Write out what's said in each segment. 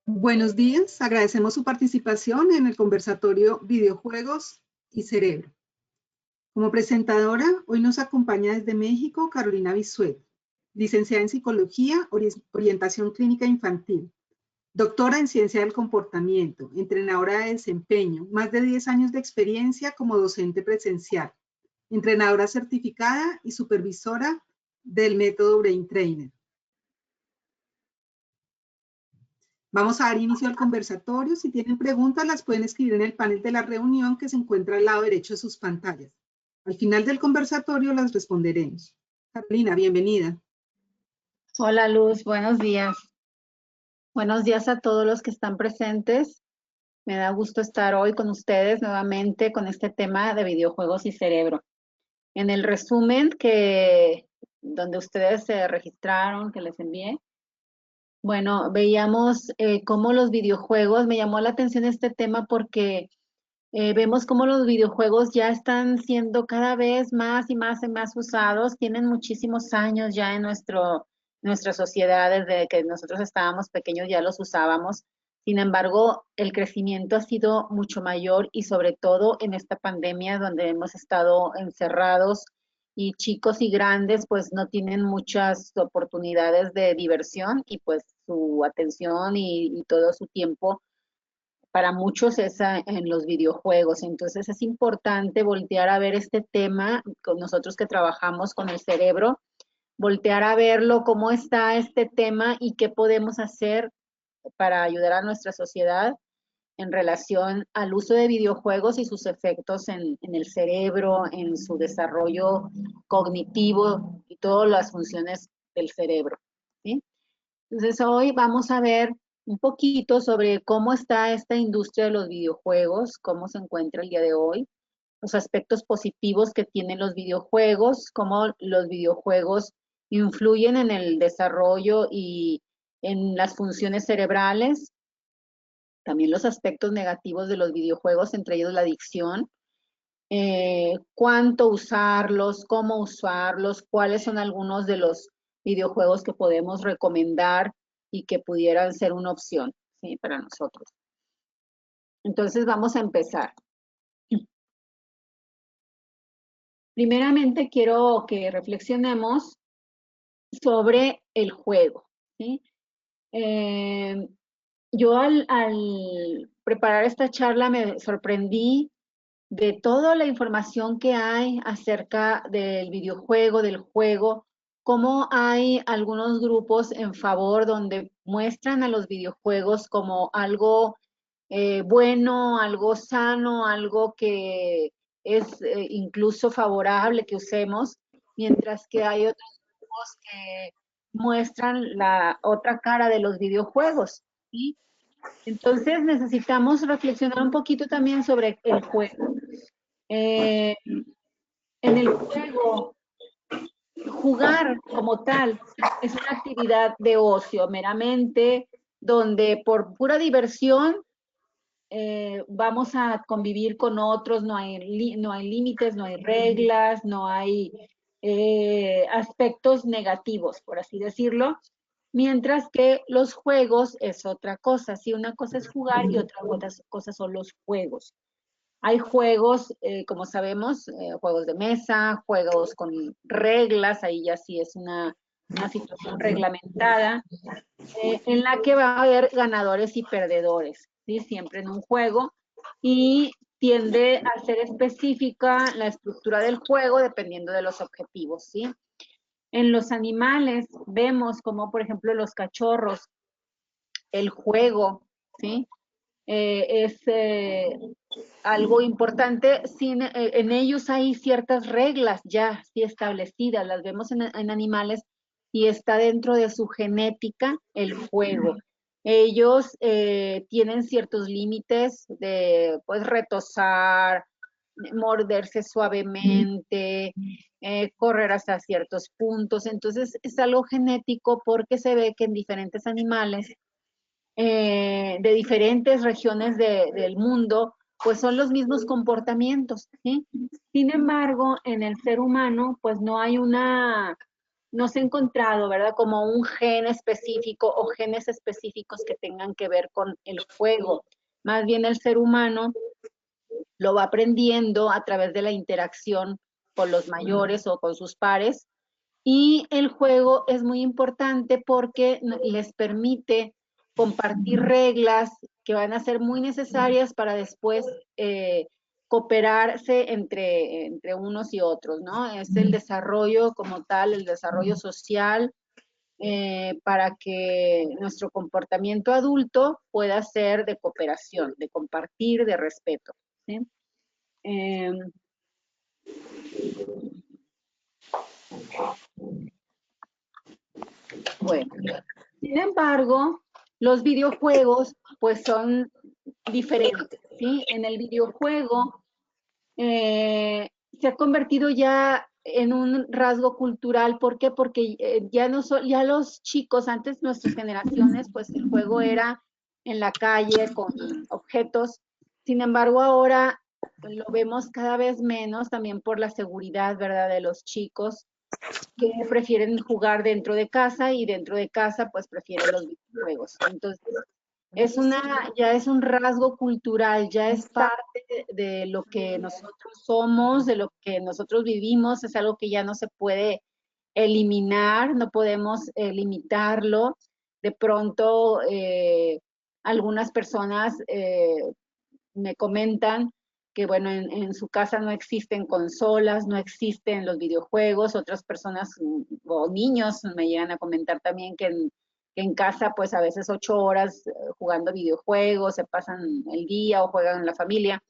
Buenos días, agradecemos su participación en el conversatorio Videojuegos y Cerebro. Como presentadora, hoy nos acompaña desde México Carolina Bisuet, licenciada en Psicología, Orientación Clínica Infantil, doctora en Ciencia del Comportamiento, entrenadora de desempeño, más de 10 años de experiencia como docente presencial, entrenadora certificada y supervisora del método Brain Trainer. Vamos a dar inicio al conversatorio. Si tienen preguntas, las pueden escribir en el panel de la reunión que se encuentra al lado derecho de sus pantallas. Al final del conversatorio las responderemos. Carolina, bienvenida. Hola Luz, buenos días. Buenos días a todos los que están presentes. Me da gusto estar hoy con ustedes nuevamente con este tema de videojuegos y cerebro. En el resumen donde ustedes se registraron, que les envié, bueno, veíamos cómo los videojuegos, me llamó la atención este tema porque vemos cómo los videojuegos ya están siendo cada vez más y más y más usados, tienen muchísimos años ya en nuestra sociedad, desde que nosotros estábamos pequeños ya los usábamos. Sin embargo, el crecimiento ha sido mucho mayor y sobre todo en esta pandemia donde hemos estado encerrados y chicos y grandes pues no tienen muchas oportunidades de diversión y pues su atención y todo su tiempo para muchos es en los videojuegos. Entonces es importante voltear a ver este tema con nosotros que trabajamos con el cerebro, voltear a verlo, cómo está este tema y qué podemos hacer para ayudar a nuestra sociedad en relación al uso de videojuegos y sus efectos en el cerebro, en su desarrollo cognitivo y todas las funciones del cerebro, ¿sí? Entonces hoy vamos a ver un poquito sobre cómo está esta industria de los videojuegos, cómo se encuentra el día de hoy, los aspectos positivos que tienen los videojuegos, cómo los videojuegos influyen en el desarrollo y en las funciones cerebrales, también los aspectos negativos de los videojuegos, entre ellos la adicción, cuánto usarlos, cómo usarlos, cuáles son algunos de los videojuegos que podemos recomendar y que pudieran ser una opción, ¿sí? Para nosotros. Entonces vamos a empezar. Primeramente quiero que reflexionemos sobre el juego, ¿sí? Yo al preparar esta charla me sorprendí de toda la información que hay acerca del videojuego, del juego, cómo hay algunos grupos en favor donde muestran a los videojuegos como algo bueno, algo sano, algo que es incluso favorable que usemos, mientras que hay otros grupos que muestran la otra cara de los videojuegos, ¿sí? Entonces necesitamos reflexionar un poquito también sobre el juego. En el juego, jugar como tal es una actividad de ocio meramente, donde por pura diversión vamos a convivir con otros, no hay límites, no hay reglas, no hay aspectos negativos, por así decirlo, mientras que los juegos es otra cosa, ¿sí? Una cosa es jugar y otra cosa son los juegos. Hay juegos, como sabemos, juegos de mesa, juegos con reglas, ahí ya sí es una situación reglamentada, en la que va a haber ganadores y perdedores, ¿sí? Siempre en un juego, y tiende a ser específica la estructura del juego dependiendo de los objetivos, ¿sí? En los animales vemos como, por ejemplo, los cachorros, el juego, ¿sí? Es algo importante. En ellos hay ciertas reglas ya sí establecidas, las vemos en animales y está dentro de su genética el juego. Ellos tienen ciertos límites de pues retosar, morderse suavemente, correr hasta ciertos puntos. Entonces es algo genético porque se ve que en diferentes animales de diferentes regiones del mundo, pues son los mismos comportamientos, ¿sí? Sin embargo, en el ser humano, pues no hay no se ha encontrado, ¿verdad? Como un gen específico o genes específicos que tengan que ver con el juego. Más bien el ser humano lo va aprendiendo a través de la interacción con los mayores o con sus pares. Y el juego es muy importante porque les permite compartir reglas que van a ser muy necesarias para después cooperarse entre unos y otros, ¿no? Es el desarrollo como tal, el desarrollo social, para que nuestro comportamiento adulto pueda ser de cooperación, de compartir, de respeto, ¿sí? Bueno, sin embargo, los videojuegos pues son diferentes, ¿sí? En el videojuego se ha convertido ya en un rasgo cultural. ¿Por qué? Porque ya no ya los chicos, antes nuestras generaciones, pues el juego era en la calle con objetos. Sin embargo, ahora lo vemos cada vez menos también por la seguridad, ¿verdad? De los chicos que prefieren jugar dentro de casa y dentro de casa pues prefieren los videojuegos. Entonces, ya es un rasgo cultural, ya es parte de lo que nosotros somos, de lo que nosotros vivimos, es algo que ya no se puede eliminar, no podemos limitarlo. De pronto, algunas personas me comentan que, bueno, en su casa no existen consolas, no existen los videojuegos. Otras personas o niños me llegan a comentar también que en casa, pues a veces 8 horas jugando videojuegos, se pasan el día o juegan en la familia.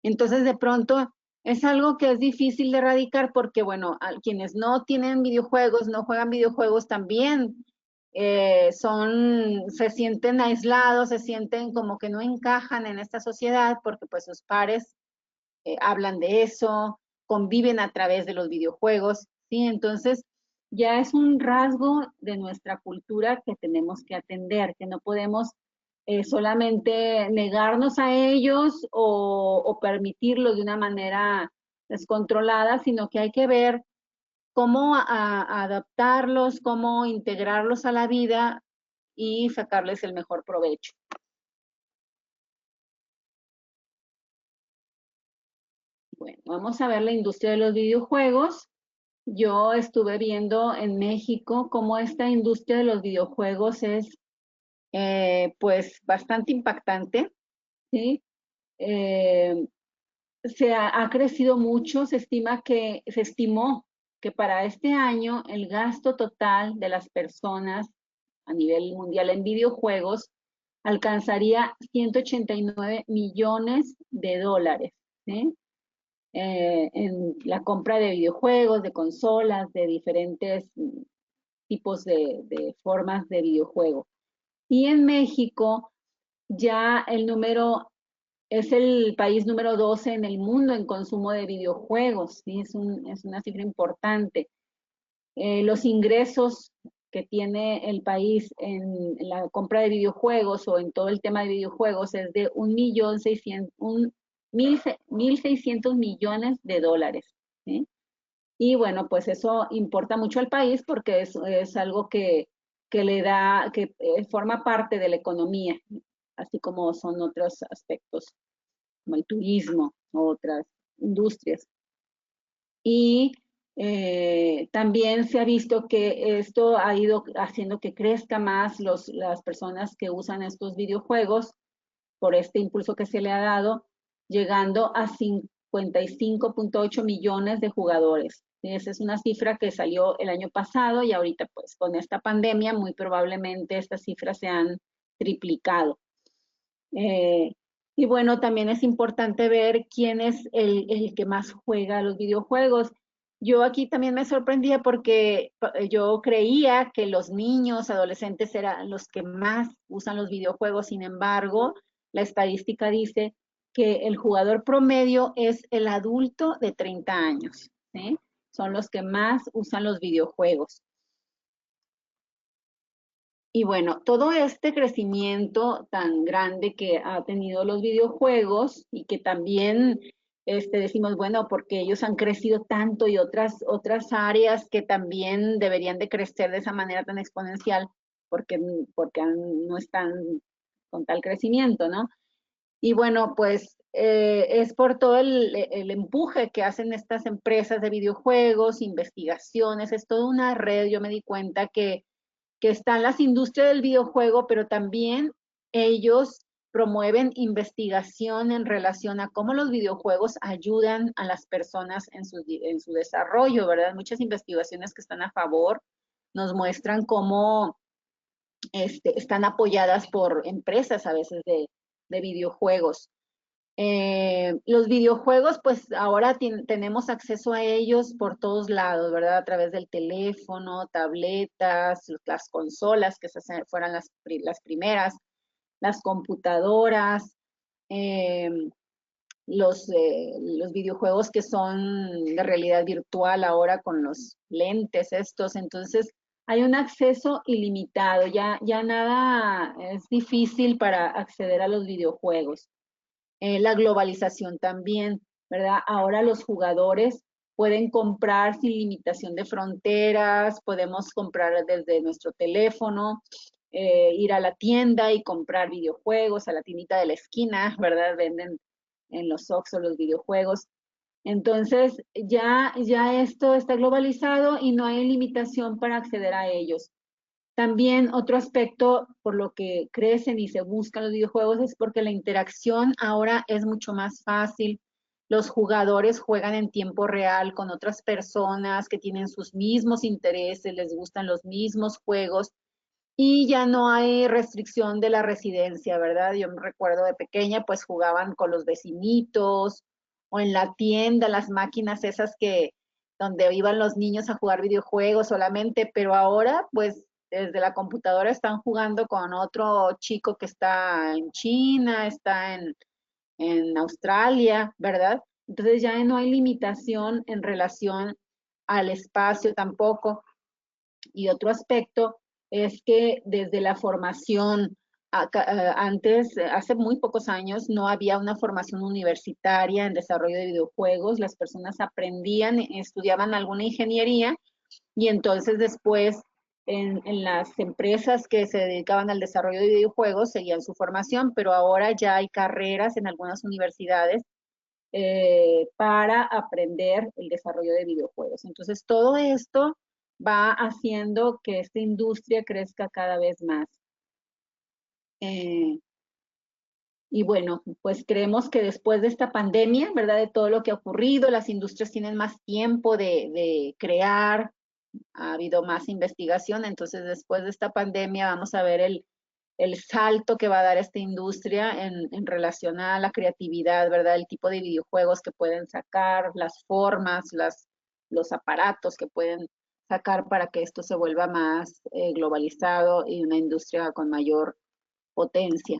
Entonces, de pronto, es algo que es difícil de erradicar porque, bueno, a quienes no tienen videojuegos, no juegan videojuegos también, se sienten aislados, se sienten como que no encajan en esta sociedad porque pues sus pares hablan de eso, conviven a través de los videojuegos, ¿sí? Entonces, ya es un rasgo de nuestra cultura que tenemos que atender, que no podemos solamente negarnos a ellos o permitirlo de una manera descontrolada, sino que hay que ver cómo adaptarlos, cómo integrarlos a la vida y sacarles el mejor provecho. Bueno, vamos a ver la industria de los videojuegos. Yo estuve viendo en México cómo esta industria de los videojuegos es pues bastante impactante, ¿sí? Ha crecido mucho, se estimó que para este año el gasto total de las personas a nivel mundial en videojuegos alcanzaría 189 millones de dólares, ¿sí? En la compra de videojuegos, de consolas, de diferentes tipos de formas de videojuego. Y en México ya el número es el país número 12 en el mundo en consumo de videojuegos, ¿sí? Es una cifra importante. Los ingresos que tiene el país en la compra de videojuegos o en todo el tema de videojuegos es de 1.600 millones de dólares, ¿sí? Y bueno, pues eso importa mucho al país porque es algo que le da, que forma parte de la economía, así como son otros aspectos como el turismo, otras industrias. Y también se ha visto que esto ha ido haciendo que crezca más las personas que usan estos videojuegos por este impulso que se le ha dado, llegando a 55.8 millones de jugadores. Esa es una cifra que salió el año pasado y ahorita pues con esta pandemia muy probablemente estas cifras se han triplicado. Y bueno, también es importante ver quién es el que más juega los videojuegos. Yo aquí también me sorprendía porque yo creía que los niños, adolescentes eran los que más usan los videojuegos. Sin embargo, la estadística dice que el jugador promedio es el adulto de 30 años, ¿sí? Son los que más usan los videojuegos. Y bueno, todo este crecimiento tan grande que ha tenido los videojuegos y que también decimos, bueno, porque ellos han crecido tanto y otras áreas que también deberían de crecer de esa manera tan exponencial, porque no están con tal crecimiento, ¿no? Y bueno, pues es por todo el empuje que hacen estas empresas de videojuegos, investigaciones, es toda una red. Yo me di cuenta que están las industrias del videojuego, pero también ellos promueven investigación en relación a cómo los videojuegos ayudan a las personas en su desarrollo, ¿verdad? Muchas investigaciones que están a favor nos muestran cómo están apoyadas por empresas a veces de videojuegos. Los videojuegos, pues ahora tenemos acceso a ellos por todos lados, ¿verdad? A través del teléfono, tabletas, las consolas, que fueran las primeras, las computadoras, eh, los videojuegos que son de realidad virtual ahora con los lentes estos. Entonces, hay un acceso ilimitado, ya nada es difícil para acceder a los videojuegos. La globalización también, ¿verdad? Ahora los jugadores pueden comprar sin limitación de fronteras, podemos comprar desde nuestro teléfono, ir a la tienda y comprar videojuegos, a la tiendita de la esquina, ¿verdad? Venden en los Oxxo los videojuegos. Entonces, ya esto está globalizado y no hay limitación para acceder a ellos. También otro aspecto por lo que crecen y se buscan los videojuegos es porque la interacción ahora es mucho más fácil. Los jugadores juegan en tiempo real con otras personas que tienen sus mismos intereses, les gustan los mismos juegos y ya no hay restricción de la residencia, ¿verdad? Yo me recuerdo de pequeña, pues jugaban con los vecinitos o en la tienda, las máquinas esas donde iban los niños a jugar videojuegos solamente, pero ahora, pues desde la computadora están jugando con otro chico que está en China, está en Australia, ¿verdad? Entonces ya no hay limitación en relación al espacio tampoco. Y otro aspecto es que desde la formación, antes, hace muy pocos años, no había una formación universitaria en desarrollo de videojuegos. Las personas aprendían, estudiaban alguna ingeniería y entonces después en las empresas que se dedicaban al desarrollo de videojuegos seguían su formación, pero ahora ya hay carreras en algunas universidades para aprender el desarrollo de videojuegos. Entonces, todo esto va haciendo que esta industria crezca cada vez más. Y bueno, pues creemos que después de esta pandemia, ¿verdad? De todo lo que ha ocurrido, las industrias tienen más tiempo de crear, ha habido más investigación, entonces después de esta pandemia vamos a ver el salto que va a dar esta industria en relación a la creatividad, ¿verdad? El tipo de videojuegos que pueden sacar, las formas, los aparatos que pueden sacar para que esto se vuelva más globalizado y una industria con mayor potencia.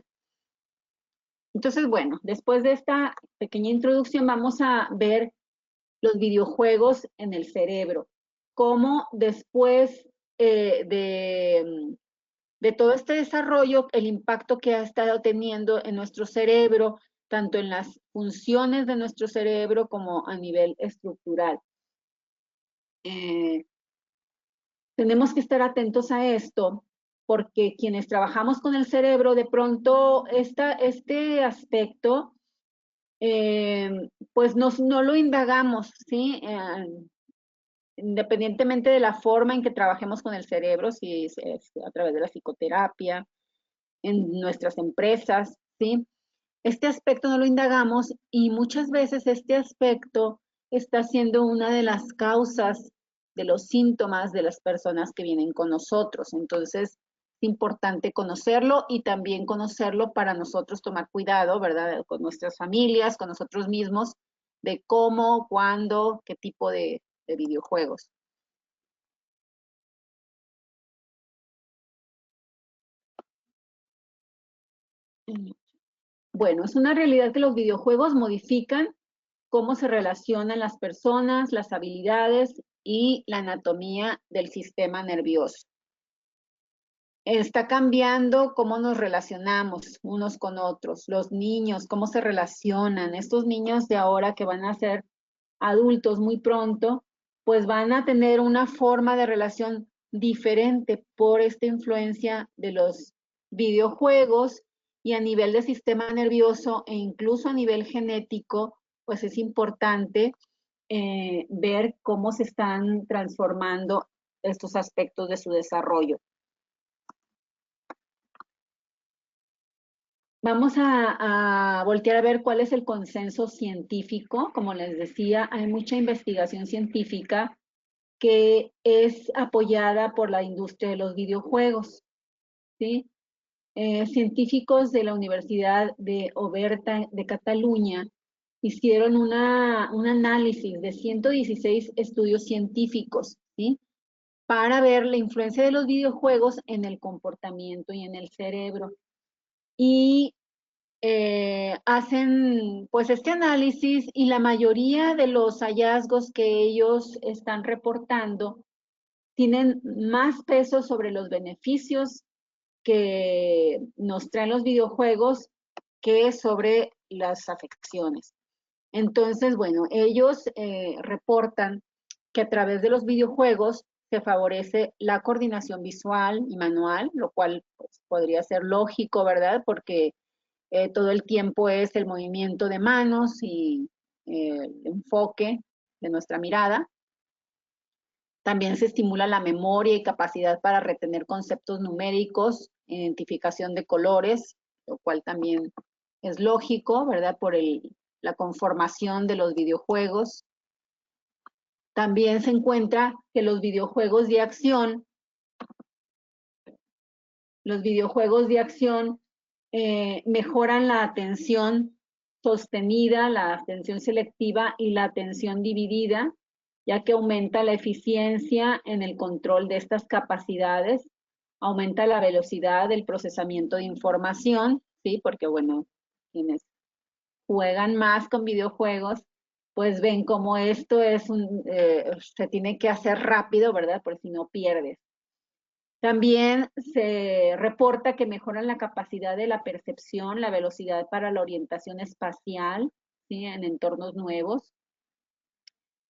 Entonces, bueno, después de esta pequeña introducción vamos a ver los videojuegos en el cerebro, cómo después de todo este desarrollo, el impacto que ha estado teniendo en nuestro cerebro, tanto en las funciones de nuestro cerebro como a nivel estructural. Tenemos que estar atentos a esto porque quienes trabajamos con el cerebro, de pronto este aspecto, pues no lo indagamos, ¿sí? Independientemente de la forma en que trabajemos con el cerebro, si es a través de la psicoterapia, en nuestras empresas, ¿sí? Este aspecto no lo indagamos y muchas veces este aspecto está siendo una de las causas de los síntomas de las personas que vienen con nosotros. Entonces, es importante conocerlo y también conocerlo para nosotros tomar cuidado, ¿verdad? Con nuestras familias, con nosotros mismos, de cómo, cuándo, qué tipo de videojuegos. Bueno, es una realidad que los videojuegos modifican cómo se relacionan las personas, las habilidades y la anatomía del sistema nervioso. está cambiando cómo nos relacionamos unos con otros, los niños, cómo se relacionan. Estos niños de ahora que van a ser adultos muy pronto, pues van a tener una forma de relación diferente por esta influencia de los videojuegos, y a nivel de sistema nervioso e incluso a nivel genético, pues es importante ver cómo se están transformando estos aspectos de su desarrollo. Vamos a voltear a ver cuál es el consenso científico. Como les decía, hay mucha investigación científica que es apoyada por la industria de los videojuegos, ¿sí? Científicos de la Universidad de Oberta de Cataluña hicieron un análisis de 116 estudios científicos, ¿sí? Para ver la influencia de los videojuegos en el comportamiento y en el cerebro. Y hacen pues este análisis, y la mayoría de los hallazgos que ellos están reportando tienen más peso sobre los beneficios que nos traen los videojuegos que sobre las afecciones. Entonces, bueno, ellos reportan que a través de los videojuegos se favorece la coordinación visual y manual, lo cual pues, podría ser lógico, ¿verdad? Porque todo el tiempo es el movimiento de manos y el enfoque de nuestra mirada. También se estimula la memoria y capacidad para retener conceptos numéricos, identificación de colores, lo cual también es lógico, ¿verdad? Por la conformación de los videojuegos. También se encuentra que los videojuegos de acción mejoran la atención sostenida, la atención selectiva y la atención dividida, ya que aumenta la eficiencia en el control de estas capacidades, aumenta la velocidad del procesamiento de información, ¿sí? Porque, bueno, quienes juegan más con videojuegos, pues ven cómo esto se tiene que hacer rápido, ¿verdad? Porque si no pierdes. También se reporta que mejoran la capacidad de la percepción, la velocidad para la orientación espacial, ¿sí? En entornos nuevos,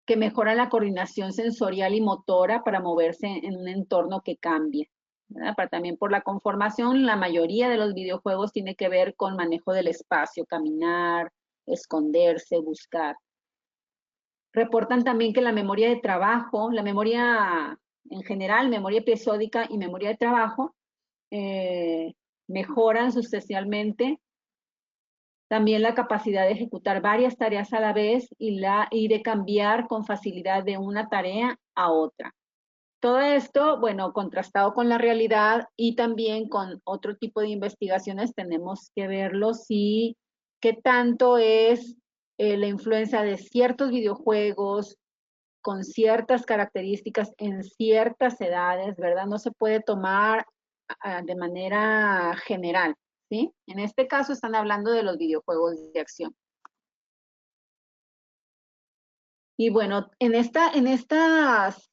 que mejoran la coordinación sensorial y motora para moverse en un entorno que cambie, ¿verdad? También por la conformación, la mayoría de los videojuegos tiene que ver con manejo del espacio, caminar, esconderse, buscar. Reportan también que la memoria de trabajo, la memoria en general, memoria episódica y memoria de trabajo, mejoran sustancialmente. También la capacidad de ejecutar varias tareas a la vez y de cambiar con facilidad de una tarea a otra. Todo esto, bueno, contrastado con la realidad y también con otro tipo de investigaciones, tenemos que verlo si qué tanto es la influencia de ciertos videojuegos con ciertas características en ciertas edades, ¿verdad? No se puede tomar de manera general, ¿sí? En este caso están hablando de los videojuegos de acción. Y bueno, en estas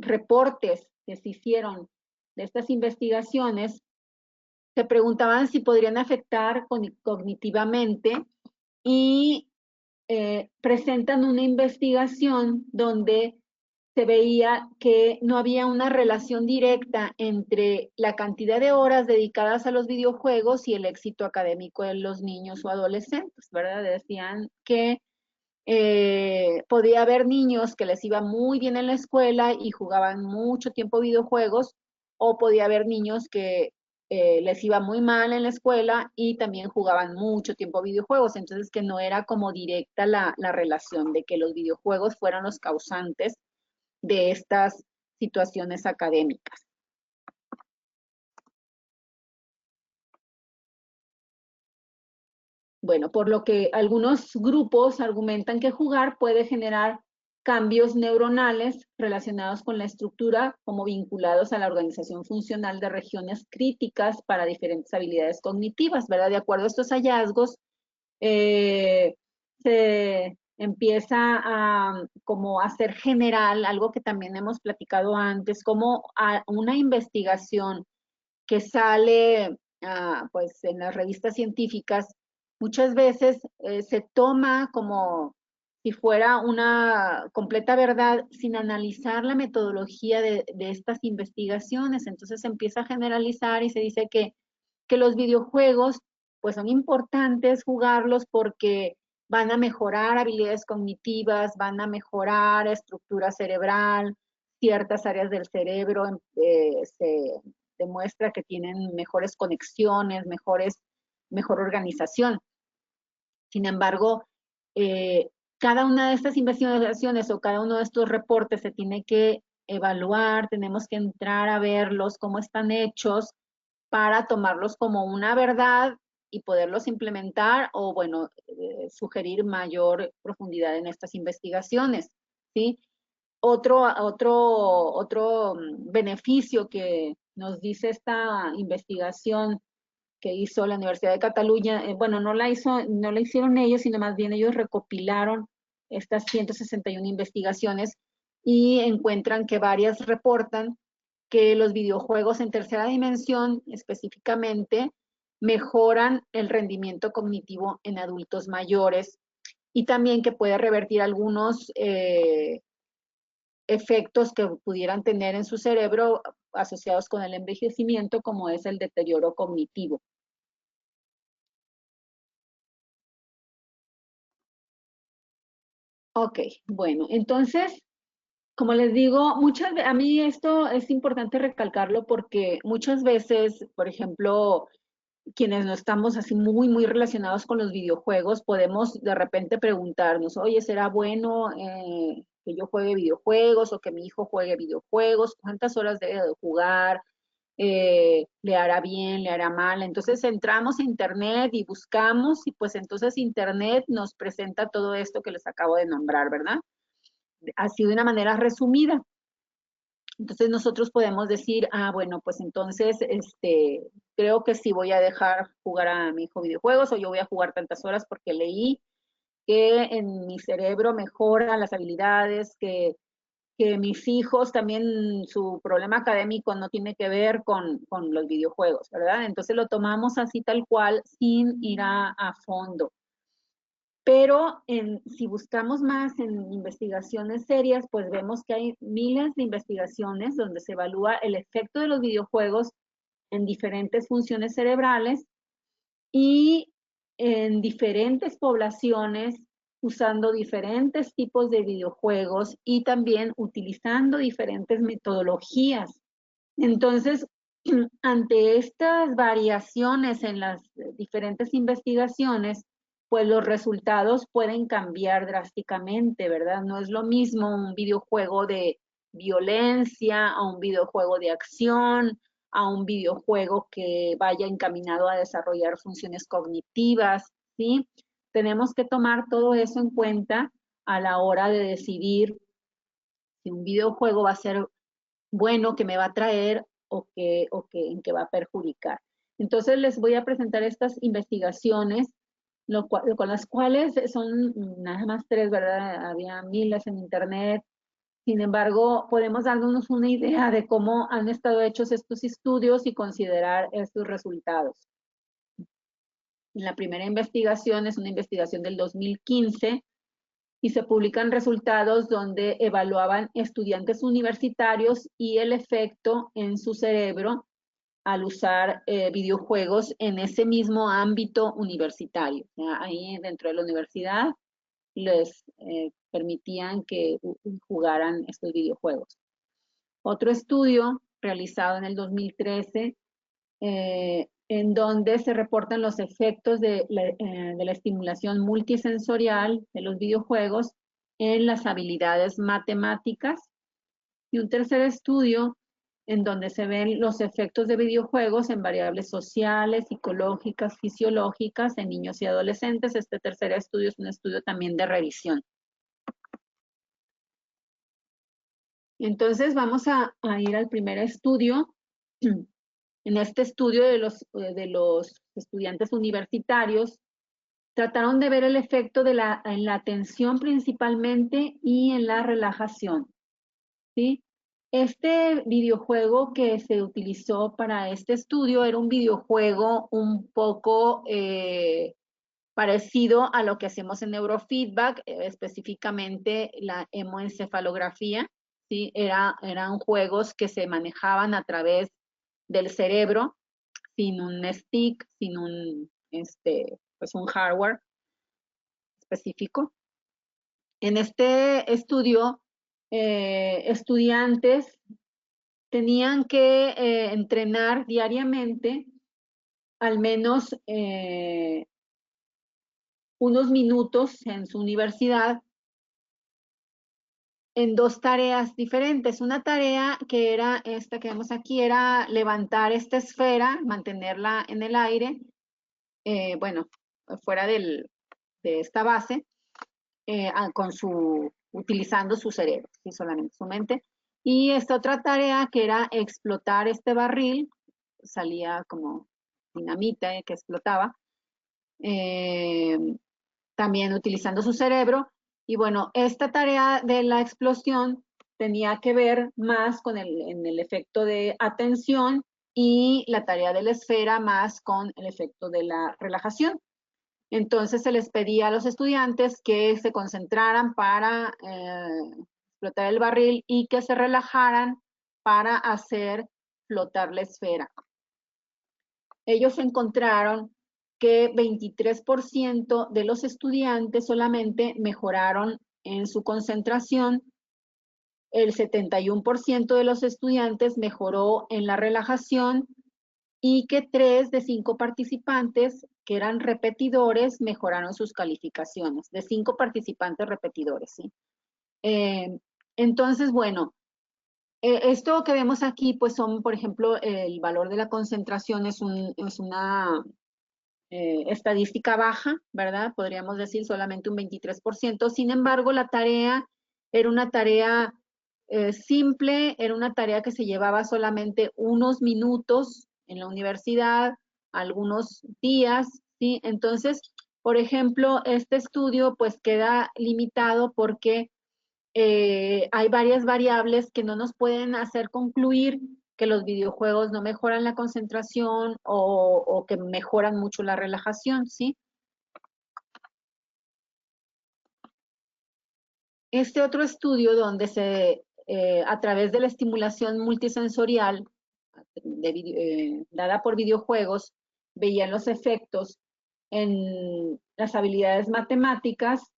reportes que se hicieron de estas investigaciones, se preguntaban si podrían afectar cognitivamente, y presentan una investigación donde se veía que no había una relación directa entre la cantidad de horas dedicadas a los videojuegos y el éxito académico de los niños o adolescentes, ¿verdad? Decían que podía haber niños que les iba muy bien en la escuela y jugaban mucho tiempo videojuegos, o podía haber niños que les iba muy mal en la escuela y también jugaban mucho tiempo videojuegos. Entonces, que no era como directa la relación de que los videojuegos fueran los causantes de estas situaciones académicas. Bueno, por lo que algunos grupos argumentan que jugar puede generar cambios neuronales relacionados con la estructura, como vinculados a la organización funcional de regiones críticas para diferentes habilidades cognitivas, ¿verdad? De acuerdo a estos hallazgos, se empieza a como a ser general, algo que también hemos platicado antes, como a una investigación que sale pues en las revistas científicas, muchas veces se toma como si fuera una completa verdad sin analizar la metodología de estas investigaciones. Entonces se empieza a generalizar y se dice que los videojuegos pues son importantes jugarlos porque van a mejorar habilidades cognitivas, van a mejorar estructura cerebral, ciertas áreas del cerebro se demuestra que tienen mejores conexiones, mejor organización. Sin embargo, eh, cada una de estas investigaciones o cada uno de estos reportes se tiene que evaluar, tenemos que entrar a verlos, cómo están hechos, para tomarlos como una verdad y poderlos implementar o, bueno, sugerir profundidad en estas investigaciones, ¿sí? Otro beneficio que nos dice esta investigación que hizo la Universidad de Cataluña, bueno, no la hicieron ellos, sino más bien ellos recopilaron estas 161 investigaciones y encuentran que varias reportan que los videojuegos en tercera dimensión específicamente mejoran el rendimiento cognitivo en adultos mayores y también que puede revertir algunos efectos que pudieran tener en su cerebro asociados con el envejecimiento, como es el deterioro cognitivo. Ok, bueno, entonces, como les digo, a mí esto es importante recalcarlo porque muchas veces, por ejemplo, quienes no estamos así muy relacionados con los videojuegos, podemos de repente preguntarnos, oye, ¿será bueno que yo juegue videojuegos o que mi hijo juegue videojuegos? ¿Cuántas horas debe de jugar? ¿Le hará bien, le hará mal? Entonces entramos a internet y buscamos y pues entonces internet nos presenta todo esto que les acabo de nombrar, ¿verdad? Así de una manera resumida. Entonces nosotros podemos decir, bueno, pues entonces, creo que sí voy a dejar jugar a mi hijo videojuegos o yo voy a jugar tantas horas porque leí que en mi cerebro mejoran las habilidades, que mis hijos también su problema académico no tiene que ver con los videojuegos, ¿verdad? Entonces lo tomamos así tal cual sin ir a fondo. Pero si buscamos más en investigaciones serias, pues vemos que hay miles de investigaciones donde se evalúa el efecto de los videojuegos en diferentes funciones cerebrales y en diferentes poblaciones usando diferentes tipos de videojuegos y también utilizando diferentes metodologías. Entonces, ante estas variaciones en las diferentes investigaciones, pues los resultados pueden cambiar drásticamente, ¿verdad? No es lo mismo un videojuego de violencia a un videojuego de acción, a un videojuego que vaya encaminado a desarrollar funciones cognitivas, ¿sí? Tenemos que tomar todo eso en cuenta a la hora de decidir si un videojuego va a ser bueno, que me va a traer en que va a perjudicar. Entonces les voy a presentar estas investigaciones, con las cuales son nada más 3, ¿verdad? Había miles en internet. Sin embargo, podemos darnos una idea de cómo han estado hechos estos estudios y considerar estos resultados. La primera investigación es una investigación del 2015 y se publican resultados donde evaluaban estudiantes universitarios y el efecto en su cerebro al usar videojuegos en ese mismo ámbito universitario. Ahí dentro de la universidad les permitían que jugaran estos videojuegos. Otro estudio realizado en el 2013 en donde se reportan los efectos de la estimulación multisensorial de los videojuegos en las habilidades matemáticas. Y un tercer estudio en donde se ven los efectos de videojuegos en variables sociales, psicológicas, fisiológicas en niños y adolescentes. Este tercer estudio es un estudio también de revisión. Entonces vamos a ir al primer estudio. En este estudio de los estudiantes universitarios trataron de ver el efecto en la atención principalmente y en la relajación, ¿sí? Este videojuego que se utilizó para este estudio era un videojuego un poco parecido a lo que hacemos en neurofeedback, específicamente la hemoencefalografía, ¿sí? Eran juegos que se manejaban a través del cerebro, sin un stick, sin pues un hardware específico. En este estudio, estudiantes tenían que entrenar diariamente al menos unos minutos en su universidad en dos tareas diferentes. Una tarea que era esta que vemos aquí, era levantar esta esfera, mantenerla en el aire, bueno, fuera de esta base, utilizando su cerebro, ¿sí? Solamente su mente. Y esta otra tarea que era explotar este barril, salía como dinamita que explotaba, también utilizando su cerebro. Y bueno, esta tarea de la explosión tenía que ver más con en el efecto de atención, y la tarea de la esfera más con el efecto de la relajación. Entonces se les pedía a los estudiantes que se concentraran para explotar el barril y que se relajaran para hacer flotar la esfera. Ellos encontraron que 23% de los estudiantes solamente mejoraron en su concentración, el 71% de los estudiantes mejoró en la relajación, y que 3 de 5 participantes que eran repetidores mejoraron sus calificaciones, de 5 participantes repetidores, ¿sí? Entonces, bueno, esto que vemos aquí, pues son, por ejemplo, el valor de la concentración es una estadística baja, ¿verdad? Podríamos decir solamente un 23%. Sin embargo, la tarea era una tarea simple, era una tarea que se llevaba solamente unos minutos en la universidad, algunos días, ¿sí? Entonces, por ejemplo, este estudio pues queda limitado porque hay varias variables que no nos pueden hacer concluir que los videojuegos no mejoran la concentración o que mejoran mucho la relajación, ¿sí? Este otro estudio donde a través de la estimulación multisensorial dada por videojuegos, veían los efectos en las habilidades matemáticas,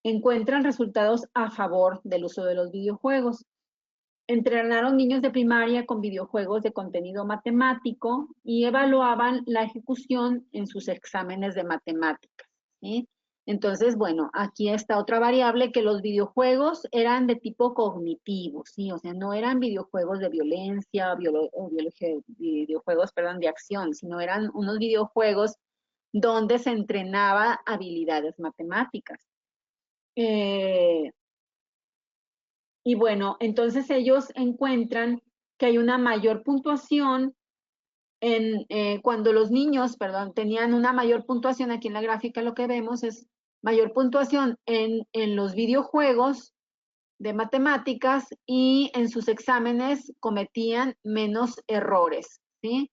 encuentran resultados a favor del uso de los videojuegos. Entrenaron niños de primaria con videojuegos de contenido matemático y evaluaban la ejecución en sus exámenes de matemáticas, ¿sí? Entonces, bueno, aquí está otra variable, que los videojuegos eran de tipo cognitivo, ¿sí? O sea, no eran videojuegos de violencia o videojuegos, perdón, de acción, sino eran unos videojuegos donde se entrenaba habilidades matemáticas. Y bueno, entonces ellos encuentran que hay una mayor puntuación cuando los niños, perdón, tenían una mayor puntuación. Aquí en la gráfica lo que vemos es mayor puntuación en los videojuegos de matemáticas, y en sus exámenes cometían menos errores, ¿sí?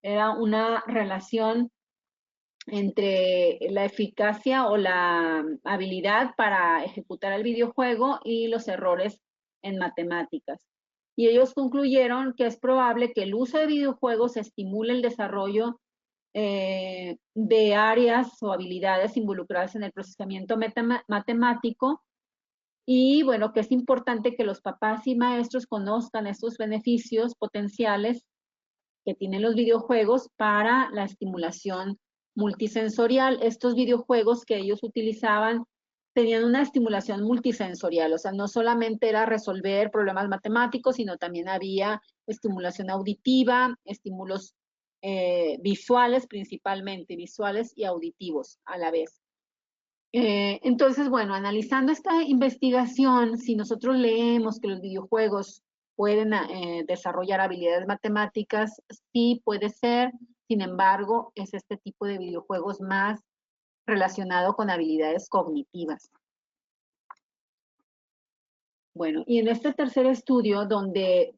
Era una relación entre la eficacia o la habilidad para ejecutar el videojuego y los errores en matemáticas. Y ellos concluyeron que es probable que el uso de videojuegos estimule el desarrollo de áreas o habilidades involucradas en el procesamiento matemático, y bueno, que es importante que los papás y maestros conozcan estos beneficios potenciales que tienen los videojuegos para la estimulación multisensorial. Estos videojuegos que ellos utilizaban tenían una estimulación multisensorial, o sea, no solamente era resolver problemas matemáticos, sino también había estimulación auditiva, estímulos visuales principalmente, visuales y auditivos a la vez. Entonces, bueno, analizando esta investigación, si nosotros leemos que los videojuegos pueden desarrollar habilidades matemáticas, sí puede ser. Sin embargo, es este tipo de videojuegos más relacionado con habilidades cognitivas. Bueno, y en este tercer estudio, donde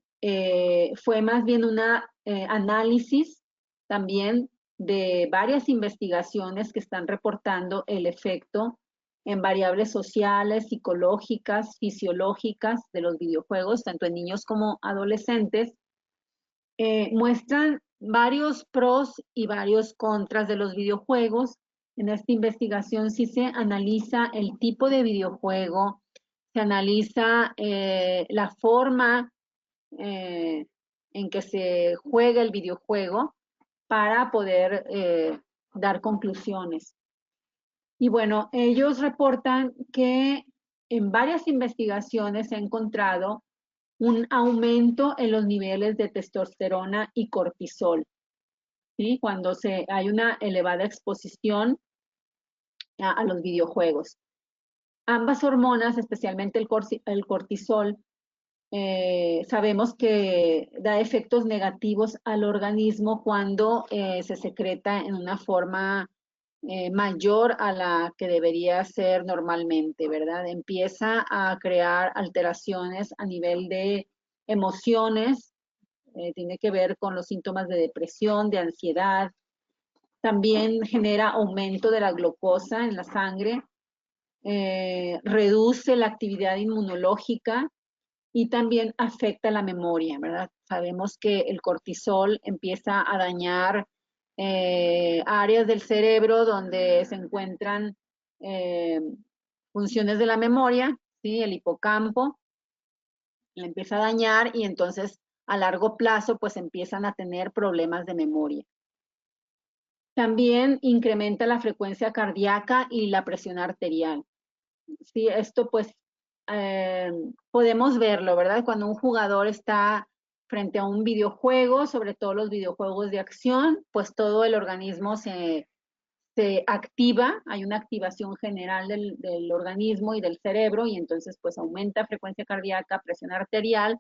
fue más bien un análisis también de varias investigaciones que están reportando el efecto en variables sociales, psicológicas, fisiológicas de los videojuegos, tanto en niños como adolescentes, muestran varios pros y varios contras de los videojuegos. En esta investigación sí se analiza el tipo de videojuego, se analiza la forma en que se juega el videojuego para poder dar conclusiones. Y bueno, ellos reportan que en varias investigaciones se ha encontrado un aumento en los niveles de testosterona y cortisol, ¿sí? Cuando hay una elevada exposición a los videojuegos. Ambas hormonas, especialmente el cortisol, sabemos que da efectos negativos al organismo cuando se secreta en una forma mayor a la que debería ser normalmente, ¿verdad? Empieza a crear alteraciones a nivel de emociones, tiene que ver con los síntomas de depresión, de ansiedad. También genera aumento de la glucosa en la sangre, reduce la actividad inmunológica y también afecta la memoria, ¿verdad? Sabemos que el cortisol empieza a dañar áreas del cerebro donde se encuentran funciones de la memoria, ¿sí? El hipocampo la empieza a dañar y entonces a largo plazo pues empiezan a tener problemas de memoria. También incrementa la frecuencia cardíaca y la presión arterial. Sí, esto pues podemos verlo, ¿verdad? Cuando un jugador está frente a un videojuego, sobre todo los videojuegos de acción, pues todo el organismo se activa, hay una activación general del organismo y del cerebro y entonces pues aumenta frecuencia cardíaca, presión arterial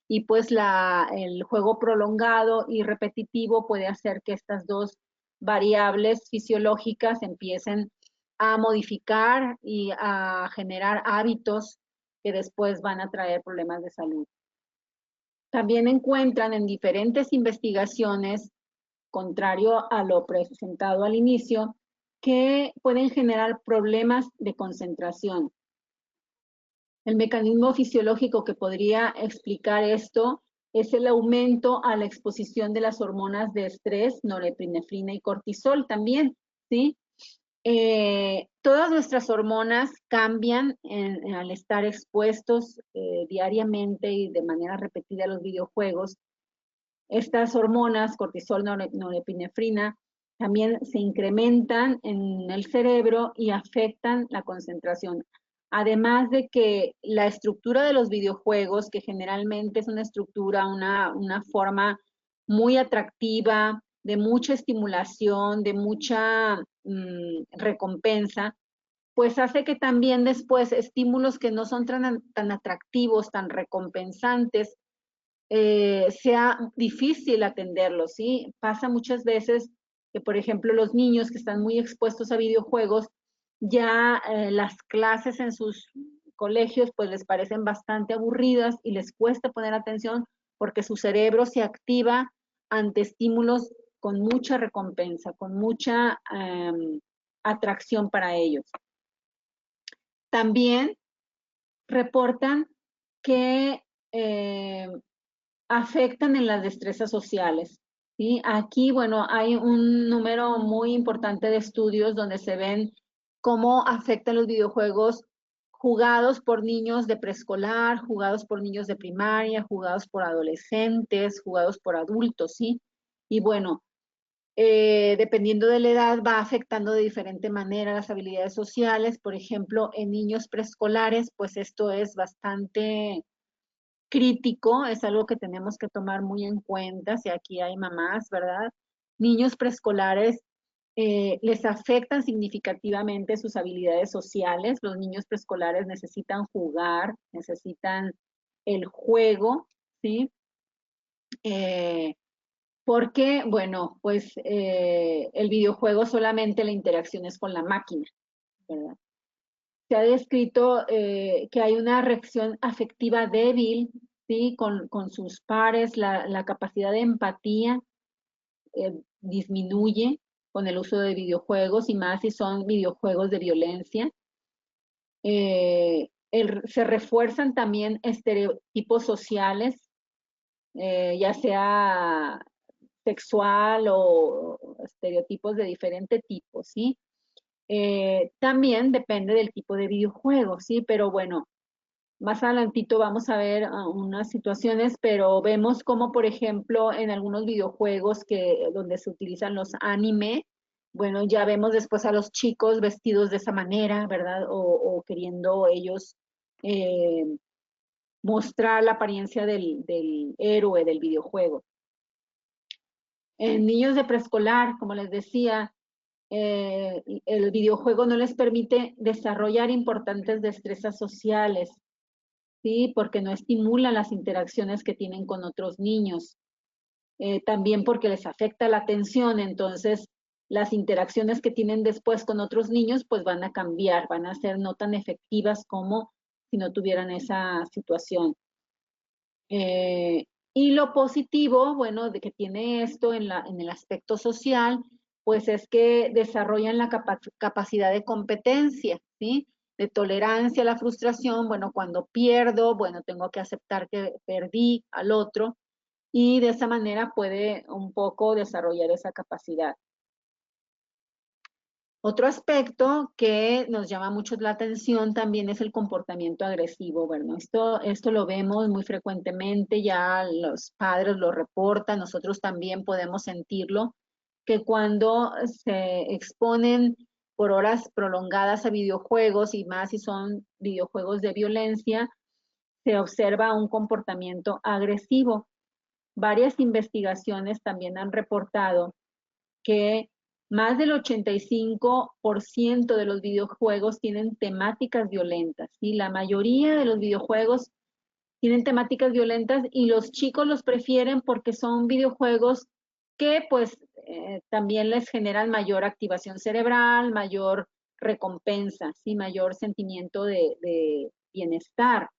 y pues el juego prolongado y repetitivo puede hacer que estas dos variables fisiológicas empiecen a modificar y a generar hábitos que después van a traer problemas de salud. También encuentran en diferentes investigaciones, contrario a lo presentado al inicio, que pueden generar problemas de concentración. El mecanismo fisiológico que podría explicar esto es el aumento a la exposición de las hormonas de estrés, norepinefrina y cortisol también, ¿sí? Todas nuestras hormonas cambian al estar expuestos diariamente y de manera repetida a los videojuegos. Estas hormonas, cortisol, norepinefrina, también se incrementan en el cerebro y afectan la concentración. Además de que la estructura de los videojuegos, que generalmente es una estructura, una forma muy atractiva, de mucha estimulación, de mucha recompensa, pues hace que también después estímulos que no son tan atractivos, tan recompensantes, sea difícil atenderlos, ¿sí? Pasa muchas veces que, por ejemplo, los niños que están muy expuestos a videojuegos, ya las clases en sus colegios pues les parecen bastante aburridas y les cuesta poner atención porque su cerebro se activa ante estímulos con mucha recompensa, con mucha atracción para ellos. También reportan que afectan en las destrezas sociales, ¿sí? Aquí, bueno, hay un número muy importante de estudios donde se ven cómo afectan los videojuegos jugados por niños de preescolar, jugados por niños de primaria, jugados por adolescentes, jugados por adultos, ¿sí? Y bueno, dependiendo de la edad, va afectando de diferente manera las habilidades sociales. Por ejemplo, en niños preescolares, pues esto es bastante crítico, es algo que tenemos que tomar muy en cuenta, si aquí hay mamás, ¿verdad? Niños preescolares les afectan significativamente sus habilidades sociales. Los niños preescolares necesitan jugar, necesitan el juego, ¿sí? porque, bueno, pues el videojuego solamente la interacción es con la máquina, ¿verdad? Se ha descrito que hay una reacción afectiva débil, ¿sí? Con sus pares, la capacidad de empatía disminuye con el uso de videojuegos y más si son videojuegos de violencia. Se refuerzan también estereotipos sociales, ya sea sexual o estereotipos de diferente tipo, ¿sí? También depende del tipo de videojuego, ¿sí? Pero bueno, más adelantito vamos a ver unas situaciones, pero vemos como, por ejemplo, en algunos videojuegos donde se utilizan los anime, bueno, ya vemos después a los chicos vestidos de esa manera, ¿verdad? O queriendo ellos eh, mostrar la apariencia del héroe del videojuego. En niños de preescolar, como les decía, el videojuego no les permite desarrollar importantes destrezas sociales, ¿sí? Porque no estimula las interacciones que tienen con otros niños. También porque les afecta la atención, entonces las interacciones que tienen después con otros niños pues van a cambiar, van a ser no tan efectivas como si no tuvieran esa situación. Y lo positivo, bueno, de que tiene esto en el aspecto social, pues es que desarrollan la capacidad de competencia, ¿sí? De tolerancia a la frustración, bueno, cuando pierdo, bueno, tengo que aceptar que perdí al otro y de esa manera puede un poco desarrollar esa capacidad. Otro aspecto que nos llama mucho la atención también es el comportamiento agresivo. Bueno, esto lo vemos muy frecuentemente, ya los padres lo reportan, nosotros también podemos sentirlo, que cuando se exponen por horas prolongadas a videojuegos y más si son videojuegos de violencia, se observa un comportamiento agresivo. Varias investigaciones también han reportado que más del 85% de los videojuegos tienen temáticas violentas, ¿sí? La mayoría de los videojuegos tienen temáticas violentas y los chicos los prefieren porque son videojuegos que pues también les generan mayor activación cerebral, mayor recompensa, ¿sí? Mayor sentimiento de bienestar.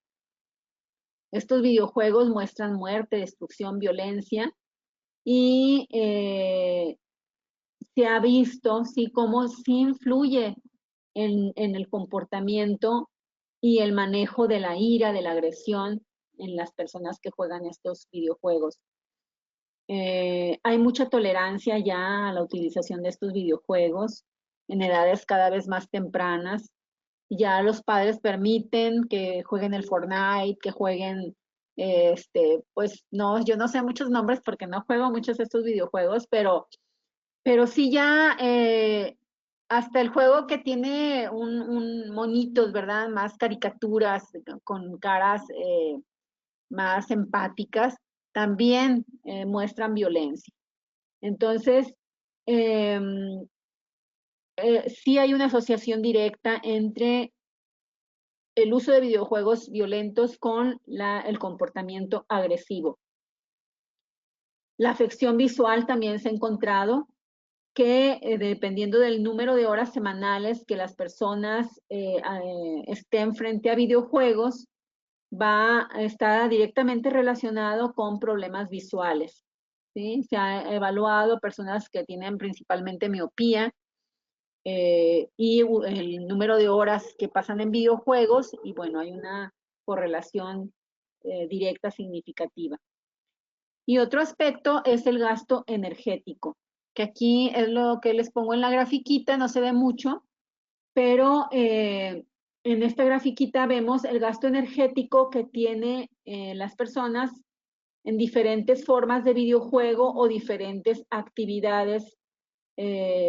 Estos videojuegos muestran muerte, destrucción, violencia y se ha visto, sí, cómo sí influye en el comportamiento y el manejo de la ira, de la agresión en las personas que juegan estos videojuegos. Hay mucha tolerancia ya a la utilización de estos videojuegos en edades cada vez más tempranas. Ya los padres permiten que jueguen el Fortnite, que jueguen, pues no, yo no sé muchos nombres porque no juego muchos de estos videojuegos, pero sí ya hasta el juego que tiene un monitos, ¿verdad? Más caricaturas con caras más empáticas, también muestran violencia. Entonces, eh, sí hay una asociación directa entre el uso de videojuegos violentos con el comportamiento agresivo. La afección visual también se ha encontrado que dependiendo del número de horas semanales que las personas estén frente a videojuegos, va a estar directamente relacionado con problemas visuales. ¿Sí? Se ha evaluado personas que tienen principalmente miopía y el número de horas que pasan en videojuegos y bueno, hay una correlación directa significativa. Y otro aspecto es el gasto energético, que aquí es lo que les pongo en la grafiquita, no se ve mucho, pero en esta grafiquita vemos el gasto energético que tiene las personas en diferentes formas de videojuego o diferentes actividades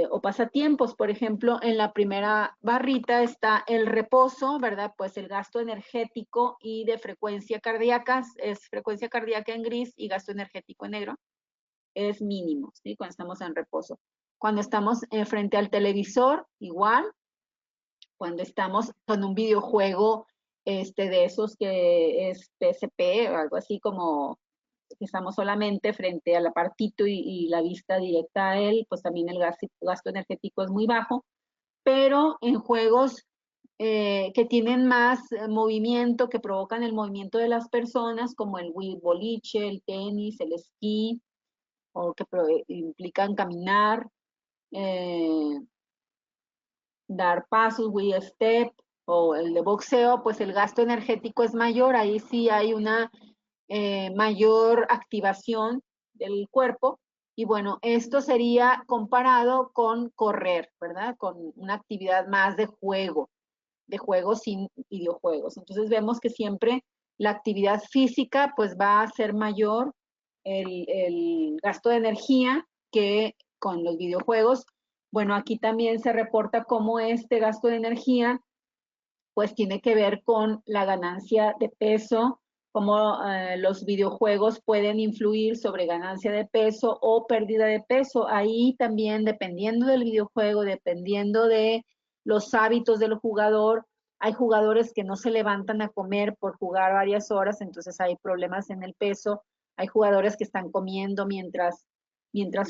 o pasatiempos. Por ejemplo, en la primera barrita está el reposo, ¿verdad? Pues el gasto energético y de frecuencia cardíaca, es frecuencia cardíaca en gris y gasto energético en negro, es mínimo, ¿sí? Cuando estamos en reposo. Cuando estamos frente al televisor, igual. Cuando estamos con un videojuego de esos que es PSP o algo así como que estamos solamente frente al apartito y la vista directa a él, pues también el gasto energético es muy bajo, pero en juegos que tienen más movimiento, que provocan el movimiento de las personas, como el Wii boliche, el tenis, el esquí, o que implican caminar, dar pasos, Wii step, o el de boxeo, pues el gasto energético es mayor, ahí sí hay una mayor activación del cuerpo. Y bueno, esto sería comparado con correr, ¿verdad? Con una actividad más de juego sin videojuegos. Entonces vemos que siempre la actividad física pues va a ser mayor el gasto de energía que con los videojuegos. Bueno, aquí también se reporta cómo este gasto de energía pues tiene que ver con la ganancia de peso, cómo los videojuegos pueden influir sobre ganancia de peso o pérdida de peso. Ahí también, dependiendo del videojuego, dependiendo de los hábitos del jugador, hay jugadores que no se levantan a comer por jugar varias horas, entonces hay problemas en el peso. Hay jugadores que están comiendo mientras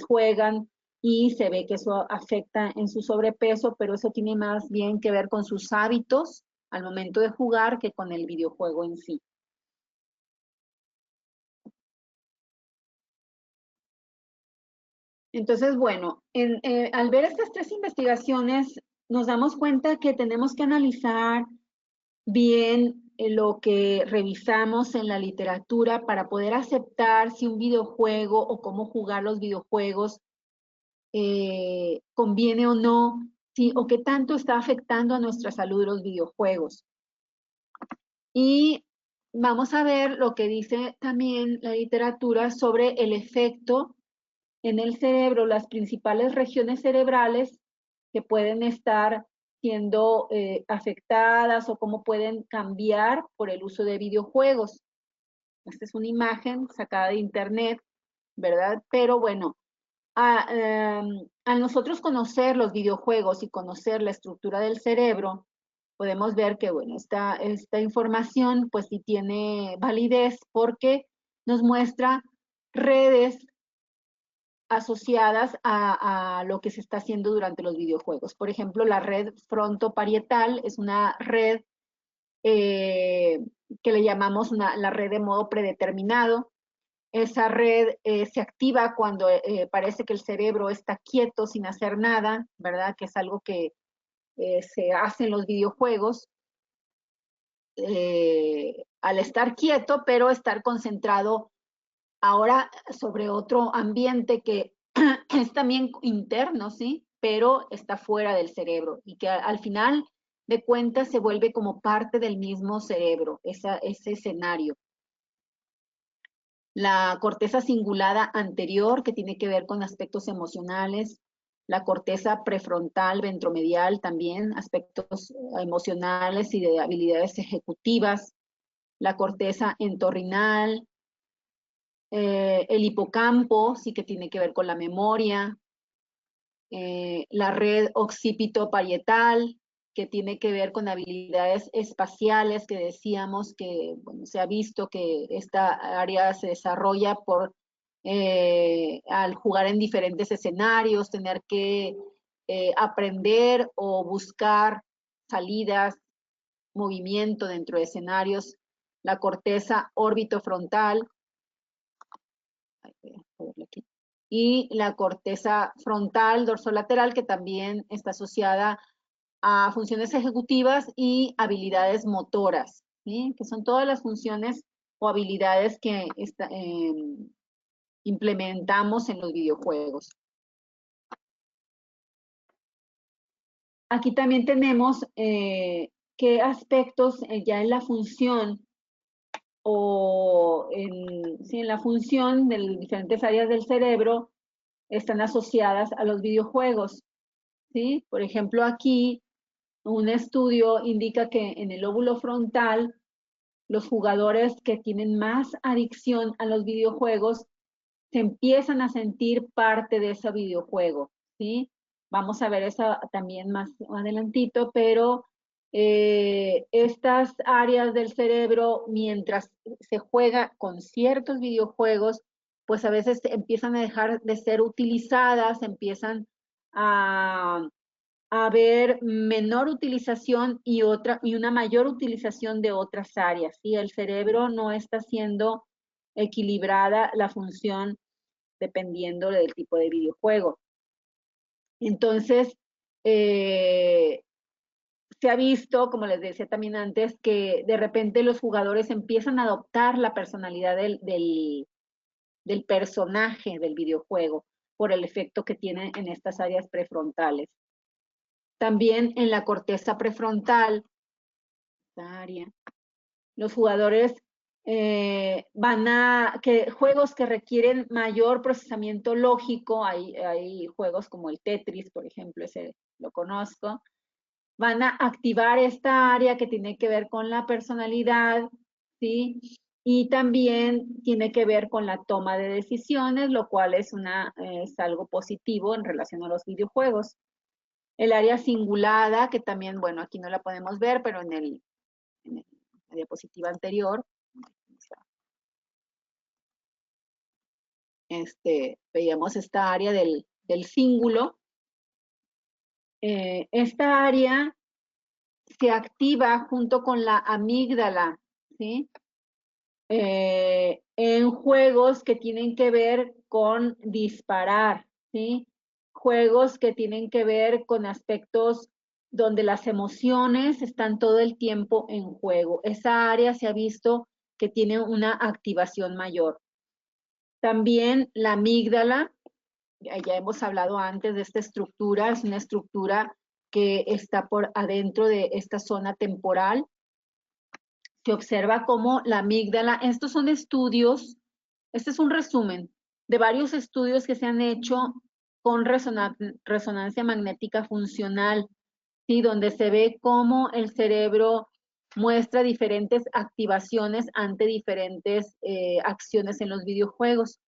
juegan y se ve que eso afecta en su sobrepeso, pero eso tiene más bien que ver con sus hábitos al momento de jugar que con el videojuego en sí. Entonces, bueno, al ver estas tres investigaciones, nos damos cuenta que tenemos que analizar bien lo que revisamos en la literatura para poder aceptar si un videojuego o cómo jugar los videojuegos conviene o no, ¿sí? O qué tanto está afectando a nuestra salud los videojuegos. Y vamos a ver lo que dice también la literatura sobre el efecto en el cerebro, las principales regiones cerebrales que pueden estar siendo afectadas o cómo pueden cambiar por el uso de videojuegos. Esta es una imagen sacada de internet, ¿verdad? Pero bueno, al nosotros conocer los videojuegos y conocer la estructura del cerebro, podemos ver que, bueno, esta información pues sí tiene validez porque nos muestra redes asociadas a lo que se está haciendo durante los videojuegos. Por ejemplo, la red frontoparietal es una red que le llamamos la red de modo predeterminado. Esa red se activa cuando parece que el cerebro está quieto sin hacer nada, ¿verdad? Que es algo que se hace en los videojuegos. Al estar quieto, pero estar concentrado ahora sobre otro ambiente que es también interno, ¿sí? Pero está fuera del cerebro y que al final de cuentas se vuelve como parte del mismo cerebro, ese escenario. La corteza cingulada anterior, que tiene que ver con aspectos emocionales, la corteza prefrontal ventromedial también, aspectos emocionales y de habilidades ejecutivas, la corteza entorrinal, el hipocampo, sí que tiene que ver con la memoria, la red occipito-parietal, que tiene que ver con habilidades espaciales, que decíamos que bueno, se ha visto que esta área se desarrolla al jugar en diferentes escenarios, tener que aprender o buscar salidas, movimiento dentro de escenarios, la corteza órbito-frontal, y la corteza frontal dorsolateral, que también está asociada a funciones ejecutivas y habilidades motoras, ¿sí? Que son todas las funciones o habilidades que implementamos en los videojuegos. Aquí también tenemos qué aspectos ya en la función o en la función de las diferentes áreas del cerebro están asociadas a los videojuegos, ¿sí? Por ejemplo, aquí un estudio indica que en el lóbulo frontal, los jugadores que tienen más adicción a los videojuegos se empiezan a sentir parte de ese videojuego, ¿sí? Vamos a ver eso también más adelantito, pero estas áreas del cerebro, mientras se juega con ciertos videojuegos, pues a veces empiezan a dejar de ser utilizadas, empiezan a haber menor utilización y una mayor utilización de otras áreas. ¿Sí? El cerebro no está siendo equilibrada la función dependiendo del tipo de videojuego. Entonces, se ha visto, como les decía también antes, que de repente los jugadores empiezan a adoptar la personalidad del personaje del videojuego por el efecto que tiene en estas áreas prefrontales. También en la corteza prefrontal, esta área, los jugadores juegos que requieren mayor procesamiento lógico, hay juegos como el Tetris, por ejemplo, ese lo conozco, van a activar esta área que tiene que ver con la personalidad, ¿sí? Y también tiene que ver con la toma de decisiones, lo cual es algo positivo en relación a los videojuegos. El área cingulada, que también, bueno, aquí no la podemos ver, pero en la diapositiva anterior, veíamos esta área del cíngulo. Esta área se activa junto con la amígdala, ¿sí? En juegos que tienen que ver con disparar, ¿sí? Juegos que tienen que ver con aspectos donde las emociones están todo el tiempo en juego. Esa área se ha visto que tiene una activación mayor. También la amígdala, ya hemos hablado antes de esta estructura, es una estructura que está por adentro de esta zona temporal. Se observa cómo la amígdala, estos son estudios, este es un resumen de varios estudios que se han hecho con resonancia magnética funcional, ¿sí? Donde se ve cómo el cerebro muestra diferentes activaciones ante diferentes acciones en los videojuegos.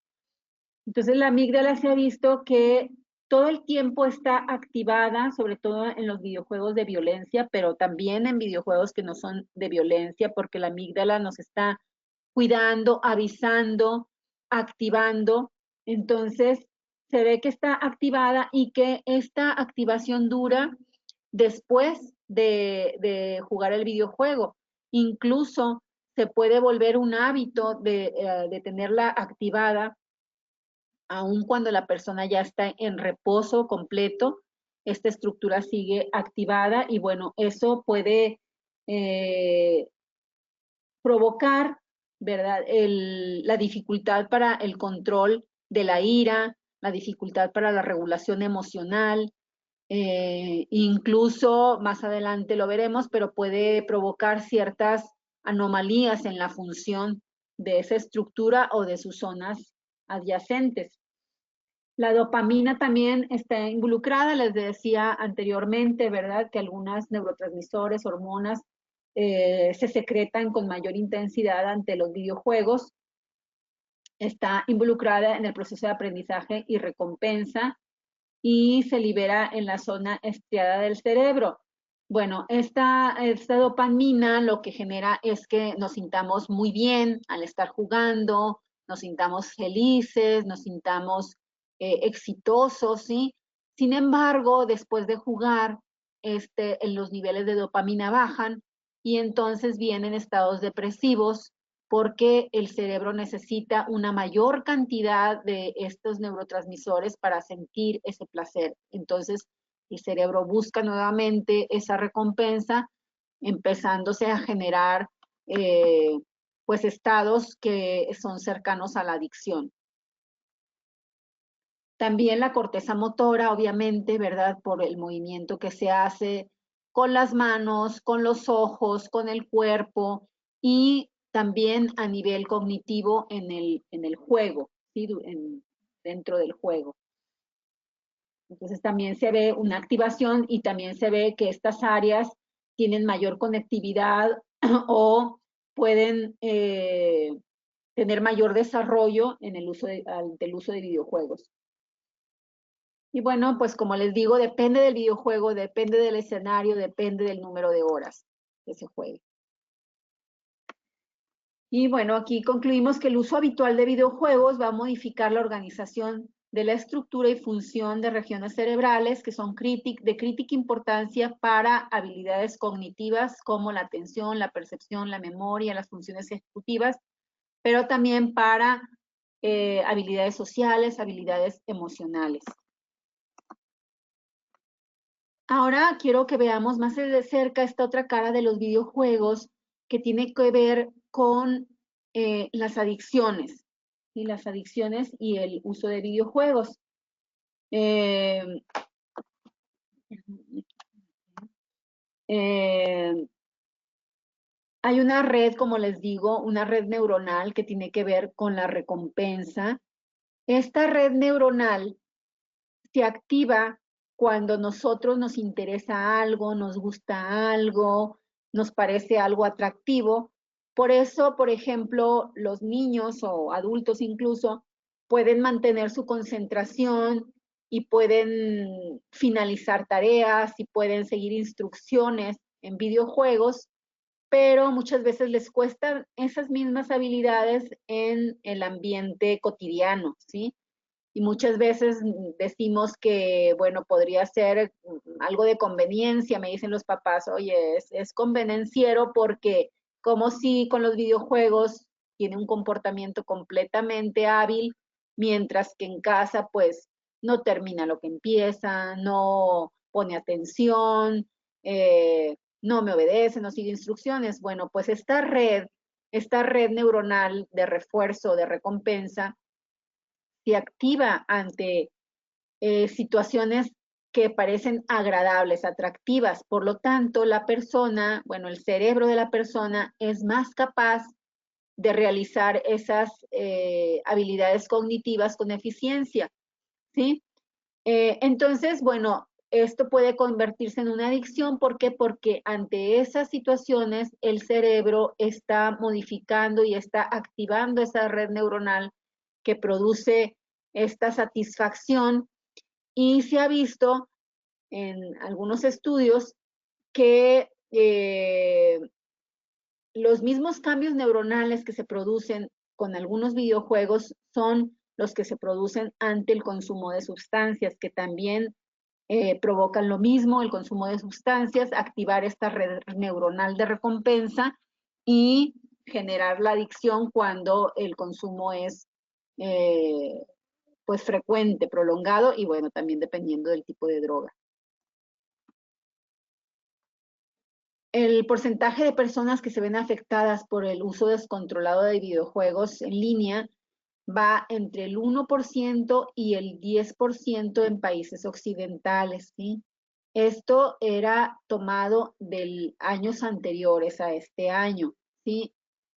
Entonces la amígdala se ha visto que todo el tiempo está activada, sobre todo en los videojuegos de violencia, pero también en videojuegos que no son de violencia, porque la amígdala nos está cuidando, avisando, activando. Entonces se ve que está activada y que esta activación dura después de jugar el videojuego. Incluso se puede volver un hábito de tenerla activada aun cuando la persona ya está en reposo completo, esta estructura sigue activada y bueno, eso puede provocar, ¿verdad? La dificultad para el control de la ira, la dificultad para la regulación emocional, incluso más adelante lo veremos, pero puede provocar ciertas anomalías en la función de esa estructura o de sus zonas adyacentes. La dopamina también está involucrada, les decía anteriormente, ¿verdad? Que algunas neurotransmisores, hormonas, se secretan con mayor intensidad ante los videojuegos. Está involucrada en el proceso de aprendizaje y recompensa y se libera en la zona estriada del cerebro. Bueno, esta dopamina lo que genera es que nos sintamos muy bien al estar jugando, nos sintamos felices, nos sintamos exitosos, ¿sí? Sin embargo, después de jugar, los niveles de dopamina bajan y entonces vienen estados depresivos porque el cerebro necesita una mayor cantidad de estos neurotransmisores para sentir ese placer. Entonces, el cerebro busca nuevamente esa recompensa, empezándose a generar pues estados que son cercanos a la adicción. También la corteza motora, obviamente, ¿verdad? Por el movimiento que se hace con las manos, con los ojos, con el cuerpo y también a nivel cognitivo en el juego, ¿sí? Dentro del juego. Entonces también se ve una activación y también se ve que estas áreas tienen mayor conectividad o pueden tener mayor desarrollo en el uso del uso de videojuegos. Y bueno, pues como les digo, depende del videojuego, depende del escenario, depende del número de horas que se juegue. Y bueno, aquí concluimos que el uso habitual de videojuegos va a modificar la organización de la estructura y función de regiones cerebrales que son de crítica importancia para habilidades cognitivas como la atención, la percepción, la memoria, las funciones ejecutivas, pero también para habilidades sociales, habilidades emocionales. Ahora quiero que veamos más de cerca esta otra cara de los videojuegos que tiene que ver con las adicciones, y las adicciones y el uso de videojuegos. Eh, hay una red, como les digo, una red neuronal que tiene que ver con la recompensa. Esta red neuronal se activa cuando nosotros nos interesa algo, nos gusta algo, nos parece algo atractivo. Por eso, por ejemplo, los niños o adultos incluso pueden mantener su concentración y pueden finalizar tareas y pueden seguir instrucciones en videojuegos, pero muchas veces les cuestan esas mismas habilidades en el ambiente cotidiano, ¿sí? Y muchas veces decimos que, bueno, podría ser algo de conveniencia, me dicen los papás, oye, es convenenciero porque como si con los videojuegos tiene un comportamiento completamente hábil, mientras que en casa pues no termina lo que empieza, no pone atención, no me obedece, no sigue instrucciones. Bueno, pues esta red neuronal de refuerzo, de recompensa, se activa ante situaciones que parecen agradables, atractivas. Por lo tanto, la persona, bueno, el cerebro de la persona es más capaz de realizar esas habilidades cognitivas con eficiencia, ¿sí? Entonces, bueno, esto puede convertirse en una adicción. ¿Por qué? Porque ante esas situaciones el cerebro está modificando y está activando esa red neuronal que produce esta satisfacción, y se ha visto en algunos estudios que los mismos cambios neuronales que se producen con algunos videojuegos son los que se producen ante el consumo de sustancias, que también provocan lo mismo, el consumo de sustancias, activar esta red neuronal de recompensa y generar la adicción cuando el consumo es pues frecuente, prolongado y bueno, también dependiendo del tipo de droga. El porcentaje de personas que se ven afectadas por el uso descontrolado de videojuegos en línea va entre el 1% y el 10% en países occidentales, ¿sí? Esto era tomado de años anteriores a este año, ¿sí?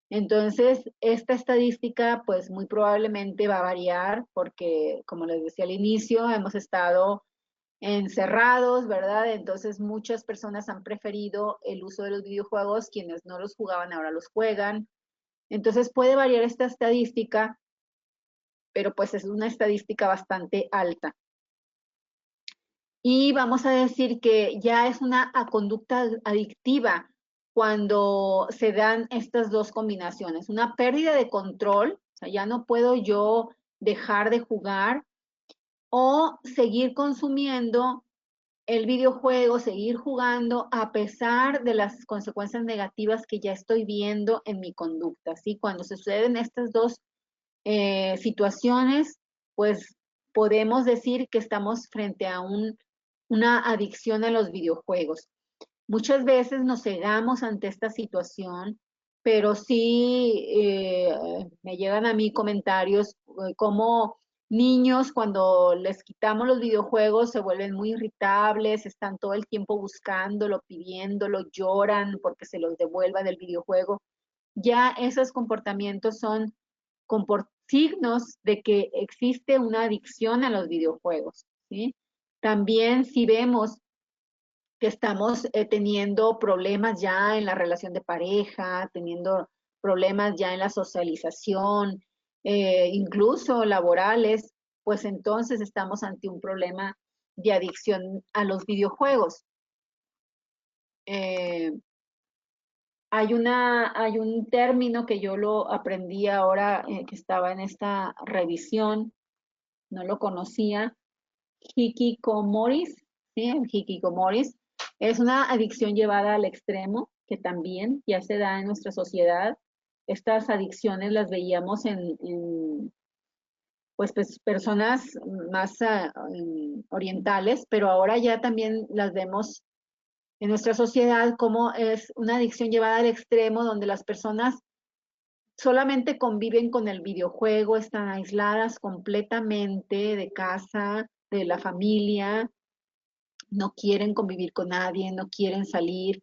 Entonces, esta estadística, pues muy probablemente va a variar porque, como les decía al inicio, hemos estado encerrados, ¿verdad? Entonces, muchas personas han preferido el uso de los videojuegos, quienes no los jugaban ahora los juegan. Entonces, puede variar esta estadística, pero pues es una estadística bastante alta. Y vamos a decir que ya es una conducta adictiva cuando se dan estas dos combinaciones. Una pérdida de control, o sea, ya no puedo yo dejar de jugar, o seguir consumiendo el videojuego, seguir jugando a pesar de las consecuencias negativas que ya estoy viendo en mi conducta, ¿sí? Cuando se suceden estas dos situaciones, pues podemos decir que estamos frente a una adicción a los videojuegos. Muchas veces nos cegamos ante esta situación, pero sí me llegan a mí comentarios como niños cuando les quitamos los videojuegos se vuelven muy irritables, están todo el tiempo buscándolo, pidiéndolo, lloran porque se los devuelva del videojuego. Ya esos comportamientos son signos de que existe una adicción a los videojuegos, ¿sí? También si vemos que estamos teniendo problemas ya en la relación de pareja, teniendo problemas ya en la socialización, incluso laborales, pues entonces estamos ante un problema de adicción a los videojuegos. Hay un término que yo lo aprendí ahora que estaba en esta revisión, no lo conocía, hikikomoris, ¿sí? El hikikomoris es una adicción llevada al extremo que también ya se da en nuestra sociedad. Estas adicciones las veíamos en pues, personas más orientales, pero ahora ya también las vemos en nuestra sociedad como es una adicción llevada al extremo donde las personas solamente conviven con el videojuego, están aisladas completamente de casa, de la familia, no quieren convivir con nadie, no quieren salir,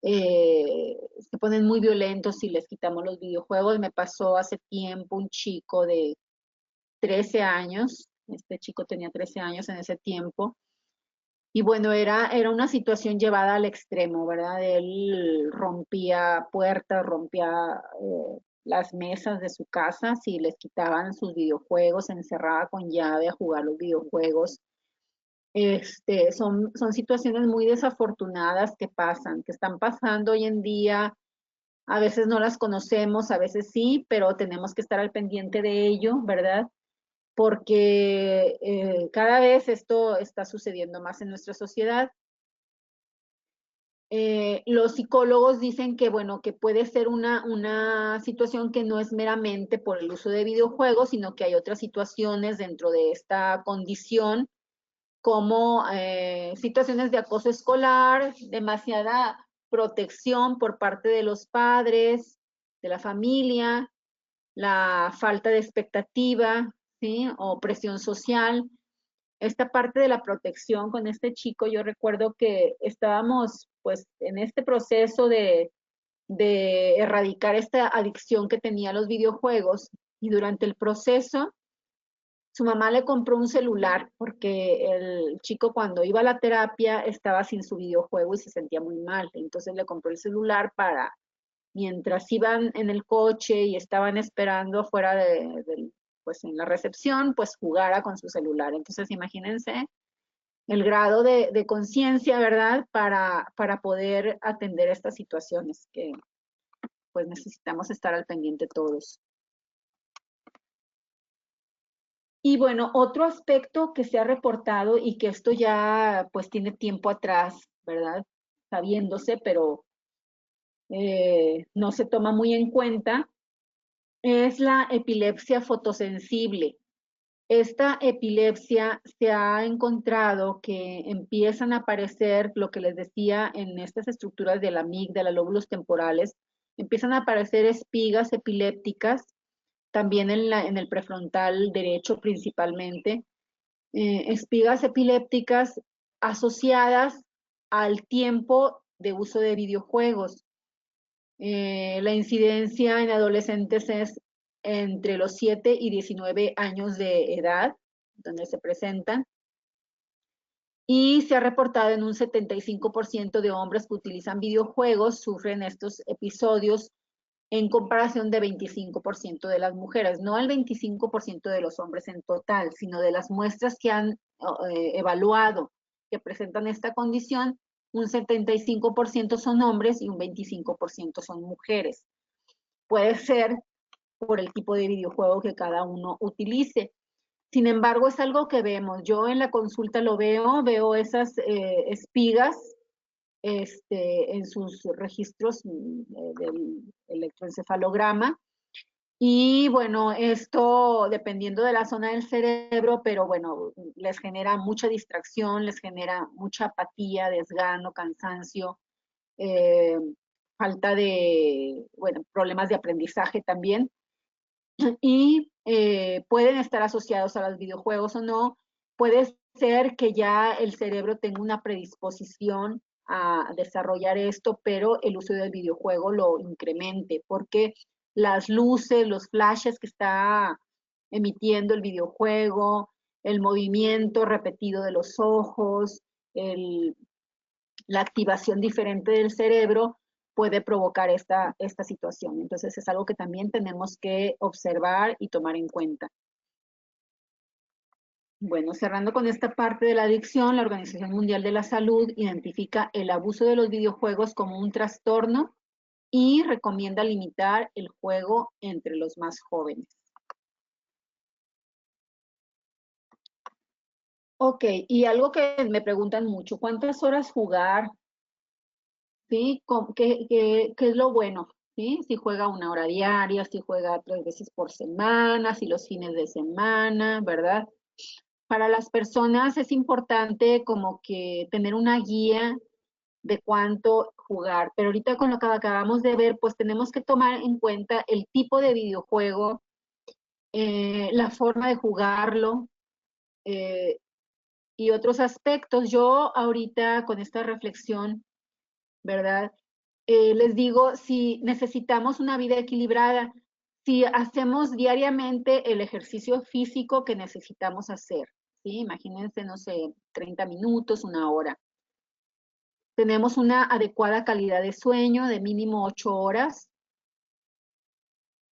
se ponen muy violentos si les quitamos los videojuegos. Me pasó hace tiempo un chico de 13 años, este chico tenía 13 años en ese tiempo, y bueno, era una situación llevada al extremo, ¿verdad? Él rompía puertas, rompía las mesas de su casa, si les quitaban sus videojuegos, se encerraba con llave a jugar los videojuegos. Son situaciones muy desafortunadas que pasan, que están pasando hoy en día. A veces no las conocemos, a veces sí, pero tenemos que estar al pendiente de ello, ¿verdad? Porque cada vez esto está sucediendo más en nuestra sociedad. Los psicólogos dicen que, bueno, que puede ser una situación que no es meramente por el uso de videojuegos, sino que hay otras situaciones dentro de esta condición, como situaciones de acoso escolar, demasiada protección por parte de los padres, de la familia, la falta de expectativa, ¿sí? O presión social. Esta parte de la protección con este chico, yo recuerdo que estábamos pues en este proceso de erradicar esta adicción que tenía a los videojuegos y durante el proceso su mamá le compró un celular porque el chico cuando iba a la terapia estaba sin su videojuego y se sentía muy mal. Entonces le compró el celular para, mientras iban en el coche y estaban esperando fuera pues en la recepción, pues jugara con su celular. Entonces imagínense el grado de conciencia, ¿verdad? Para poder atender estas situaciones que pues necesitamos estar al pendiente todos. Y bueno, otro aspecto que se ha reportado y que esto ya pues tiene tiempo atrás, ¿verdad? Sabiéndose, pero no se toma muy en cuenta, es la epilepsia fotosensible. Esta epilepsia se ha encontrado que empiezan a aparecer, lo que les decía, en estas estructuras de la amígdala, lóbulos temporales, empiezan a aparecer espigas epilépticas, también en el prefrontal derecho principalmente, espigas epilépticas asociadas al tiempo de uso de videojuegos. La incidencia en adolescentes es entre los 7 y 19 años de edad, donde se presentan, y se ha reportado en un 75% de hombres que utilizan videojuegos sufren estos episodios en comparación de 25% de las mujeres, no el 25% de los hombres en total, sino de las muestras que han evaluado que presentan esta condición, un 75% son hombres y un 25% son mujeres. Puede ser por el tipo de videojuego que cada uno utilice. Sin embargo, es algo que vemos. Yo en la consulta lo veo esas espigas en sus registros del electroencefalograma. Y bueno, esto dependiendo de la zona del cerebro, pero bueno, les genera mucha distracción, les genera mucha apatía, desgano, cansancio, eh, falta de, bueno, problemas de aprendizaje también. Y pueden estar asociados a los videojuegos o no. Puede ser que ya el cerebro tenga una predisposición a desarrollar esto, pero el uso del videojuego lo incremente, porque las luces, los flashes que está emitiendo el videojuego, el movimiento repetido de los ojos, la activación diferente del cerebro puede provocar esta situación. Entonces es algo que también tenemos que observar y tomar en cuenta. Bueno, cerrando con esta parte de la adicción, la Organización Mundial de la Salud identifica el abuso de los videojuegos como un trastorno y recomienda limitar el juego entre los más jóvenes. Ok, y algo que me preguntan mucho, ¿cuántas horas jugar? ¿Sí? ¿Qué es lo bueno? ¿Sí? Si juega 1 hora diaria, si juega 3 veces por semana, si los fines de semana, ¿verdad? Para las personas es importante como que tener una guía de cuánto jugar, pero ahorita con lo que acabamos de ver, pues tenemos que tomar en cuenta el tipo de videojuego, la forma de jugarlo, eh, y otros aspectos. Yo ahorita con esta reflexión, ¿verdad? Les digo, si necesitamos una vida equilibrada, si hacemos diariamente el ejercicio físico que necesitamos hacer, ¿sí? Imagínense, no sé, 30 minutos, 1 hora. Tenemos una adecuada calidad de sueño de mínimo 8 horas,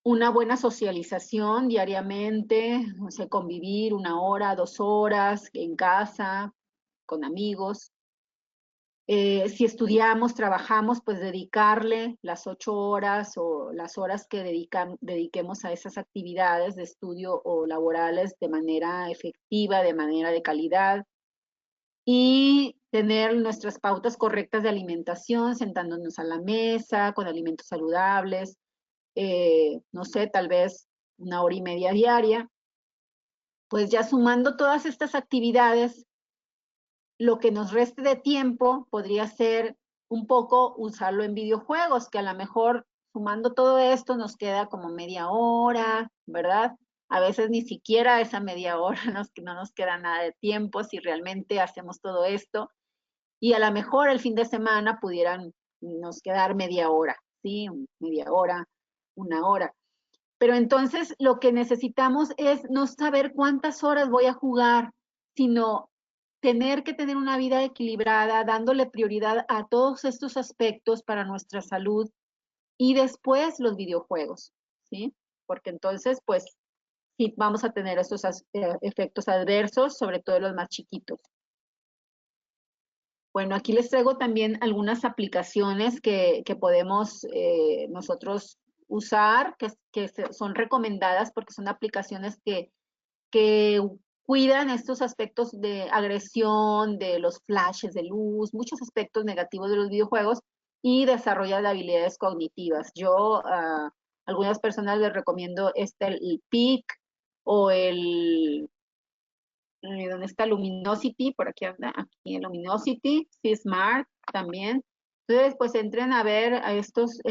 una buena socialización diariamente, no sé, convivir 1 hora, 2 horas en casa, con amigos. Si estudiamos, trabajamos, pues dedicarle las 8 horas o las horas que dediquemos a esas actividades de estudio o laborales de manera efectiva, de manera de calidad. Y tener nuestras pautas correctas de alimentación, sentándonos a la mesa, con alimentos saludables, no sé, tal vez 1 hora y media diaria. Pues ya sumando todas estas actividades, lo que nos reste de tiempo podría ser un poco usarlo en videojuegos, que a lo mejor sumando todo esto nos queda como media hora, ¿verdad? A veces ni siquiera esa media hora no nos queda nada de tiempo si realmente hacemos todo esto. Y a lo mejor el fin de semana pudieran nos quedar media hora, ¿sí? Media hora, 1 hora. Pero entonces lo que necesitamos es no saber cuántas horas voy a jugar, sino tener que tener una vida equilibrada, dándole prioridad a todos estos aspectos para nuestra salud y después los videojuegos, ¿sí? Porque entonces, pues, sí vamos a tener estos efectos adversos, sobre todo los más chiquitos. Bueno, aquí les traigo también algunas aplicaciones que podemos nosotros usar, que son recomendadas porque son aplicaciones que cuidan estos aspectos de agresión, de los flashes de luz, muchos aspectos negativos de los videojuegos y desarrollan habilidades cognitivas. Yo a algunas personas les recomiendo el PIC o ¿dónde está Luminosity? Por aquí anda, aquí en Luminosity, Smart también. Entonces, pues entren a ver a estas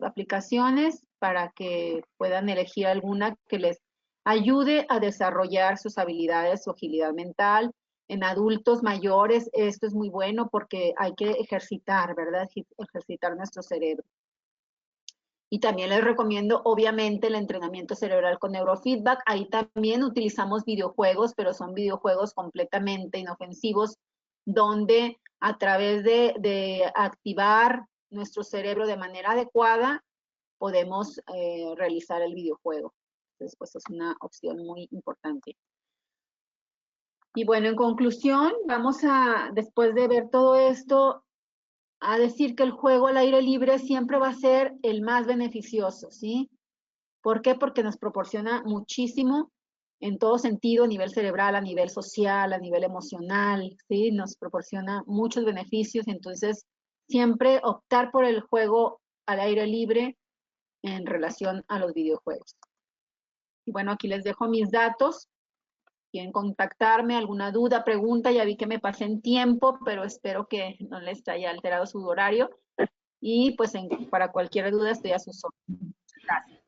aplicaciones para que puedan elegir alguna que les ayude a desarrollar sus habilidades, su agilidad mental. En adultos mayores, esto es muy bueno porque hay que ejercitar, ¿verdad? Ejercitar nuestro cerebro. Y también les recomiendo, obviamente, el entrenamiento cerebral con neurofeedback. Ahí también utilizamos videojuegos, pero son videojuegos completamente inofensivos, donde a través de activar nuestro cerebro de manera adecuada, podemos realizar el videojuego. Entonces, pues es una opción muy importante. Y bueno, en conclusión, vamos a, después de ver todo esto, a decir que el juego al aire libre siempre va a ser el más beneficioso, ¿sí? ¿Por qué? Porque nos proporciona muchísimo en todo sentido, a nivel cerebral, a nivel social, a nivel emocional, ¿sí? Nos proporciona muchos beneficios, entonces siempre optar por el juego al aire libre en relación a los videojuegos. Y bueno, aquí les dejo mis datos. Quieren contactarme, alguna duda, pregunta, ya vi que me pasé en tiempo, pero espero que no les haya alterado su horario. Y pues para cualquier duda estoy a sus órdenes. Gracias.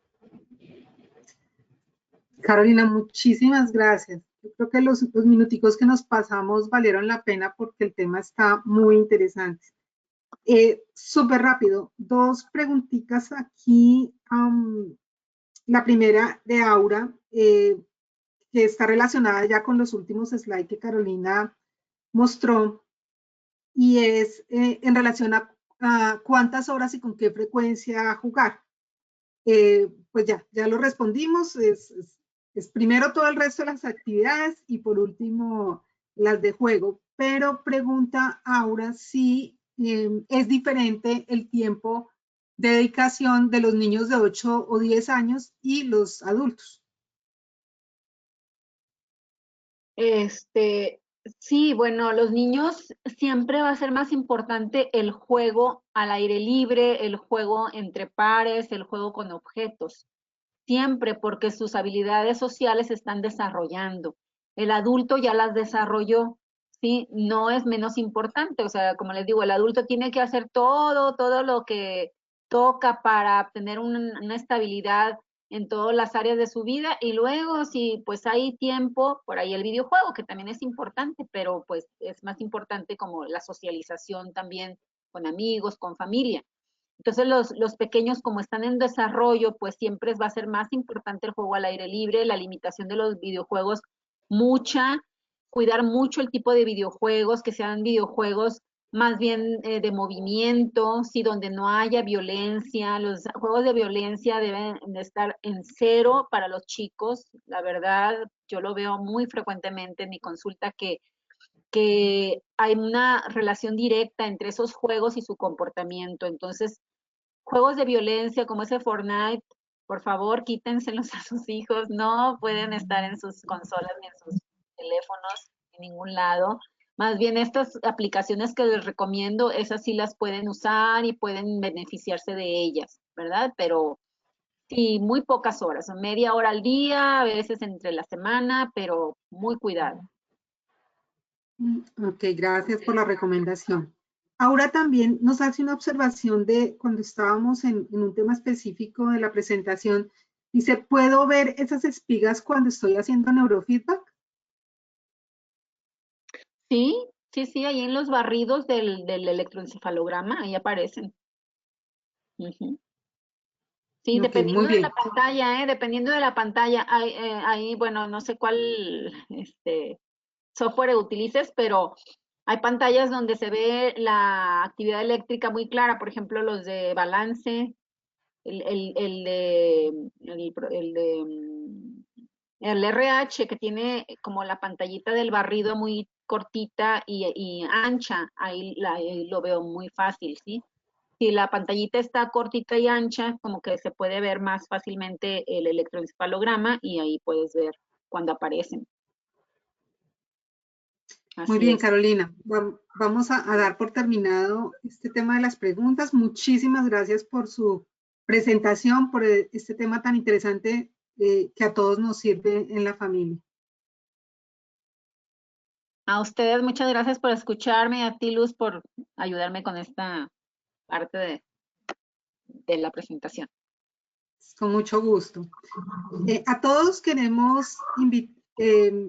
Carolina, muchísimas gracias. Yo creo que los minuticos que nos pasamos valieron la pena porque el tema está muy interesante. Súper rápido, 2 preguntitas aquí. La primera de Aura, que está relacionada ya con los últimos slides que Carolina mostró, y es en relación a cuántas horas y con qué frecuencia jugar. Pues ya lo respondimos, es Es primero todo el resto de las actividades y por último las de juego. Pero pregunta Aura si es diferente el tiempo de dedicación de los niños de 8 o 10 años y los adultos. Sí, bueno, los niños siempre va a ser más importante el juego al aire libre, el juego entre pares, el juego con objetos. Siempre porque sus habilidades sociales se están desarrollando. El adulto ya las desarrolló, ¿sí? No es menos importante. O sea, como les digo, el adulto tiene que hacer todo lo que toca para obtener una estabilidad en todas las áreas de su vida y luego si pues hay tiempo, por ahí el videojuego, que también es importante, pero pues es más importante como la socialización también con amigos, con familia. Entonces los pequeños como están en desarrollo, pues siempre va a ser más importante el juego al aire libre, la limitación de los videojuegos, cuidar mucho el tipo de videojuegos, que sean videojuegos más bien de movimiento, sí, donde no haya violencia. Los juegos de violencia deben de estar en cero para los chicos. La verdad, yo lo veo muy frecuentemente en mi consulta que hay una relación directa entre esos juegos y su comportamiento. Entonces, juegos de violencia como ese Fortnite, por favor, quítenselos a sus hijos. No pueden estar en sus consolas ni en sus teléfonos en ningún lado. Más bien estas aplicaciones que les recomiendo, esas sí las pueden usar y pueden beneficiarse de ellas, ¿verdad? Pero sí, muy pocas horas, media hora al día, a veces entre la semana, pero muy cuidado. Ok, gracias por la recomendación. Aura también nos hace una observación de cuando estábamos en un tema específico de la presentación. Dice, ¿puedo ver esas espigas cuando estoy haciendo neurofeedback? Sí, sí, ahí en los barridos del electroencefalograma, ahí aparecen. Ujú. Sí, Ok, muy dependiendo de la bien. pantalla, dependiendo de la pantalla, ahí, bueno, no sé cuál software utilices, pero hay pantallas donde se ve la actividad eléctrica muy clara, por ejemplo, los de balance, el de, el de el RH, que tiene como la pantallita del barrido muy cortita y ancha, ahí lo veo muy fácil, ¿sí? Si la pantallita está cortita y ancha, como que se puede ver más fácilmente el electroencefalograma y ahí puedes ver cuando aparecen. Muy Así bien, es. Carolina. Vamos a dar por terminado este tema de las preguntas. Muchísimas gracias por su presentación, por este tema tan interesante que a todos nos sirve en la familia. A ustedes muchas gracias por escucharme y a ti, Luz, por ayudarme con esta parte de la presentación. Con mucho gusto. A todos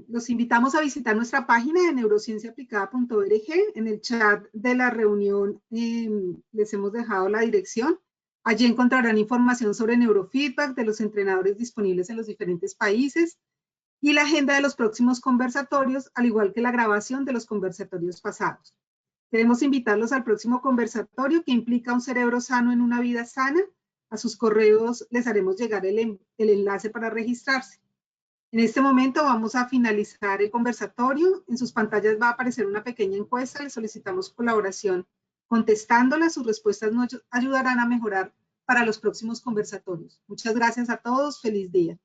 los invitamos a visitar nuestra página de neurocienciaaplicada.org. En el chat de la reunión les hemos dejado la dirección. Allí encontrarán información sobre neurofeedback de los entrenadores disponibles en los diferentes países y la agenda de los próximos conversatorios, al igual que la grabación de los conversatorios pasados. Queremos invitarlos al próximo conversatorio que implica un cerebro sano en una vida sana. A sus correos les haremos llegar el enlace para registrarse. En este momento vamos a finalizar el conversatorio. En sus pantallas va a aparecer una pequeña encuesta. Les solicitamos colaboración contestándola. Sus respuestas nos ayudarán a mejorar para los próximos conversatorios. Muchas gracias a todos. Feliz día.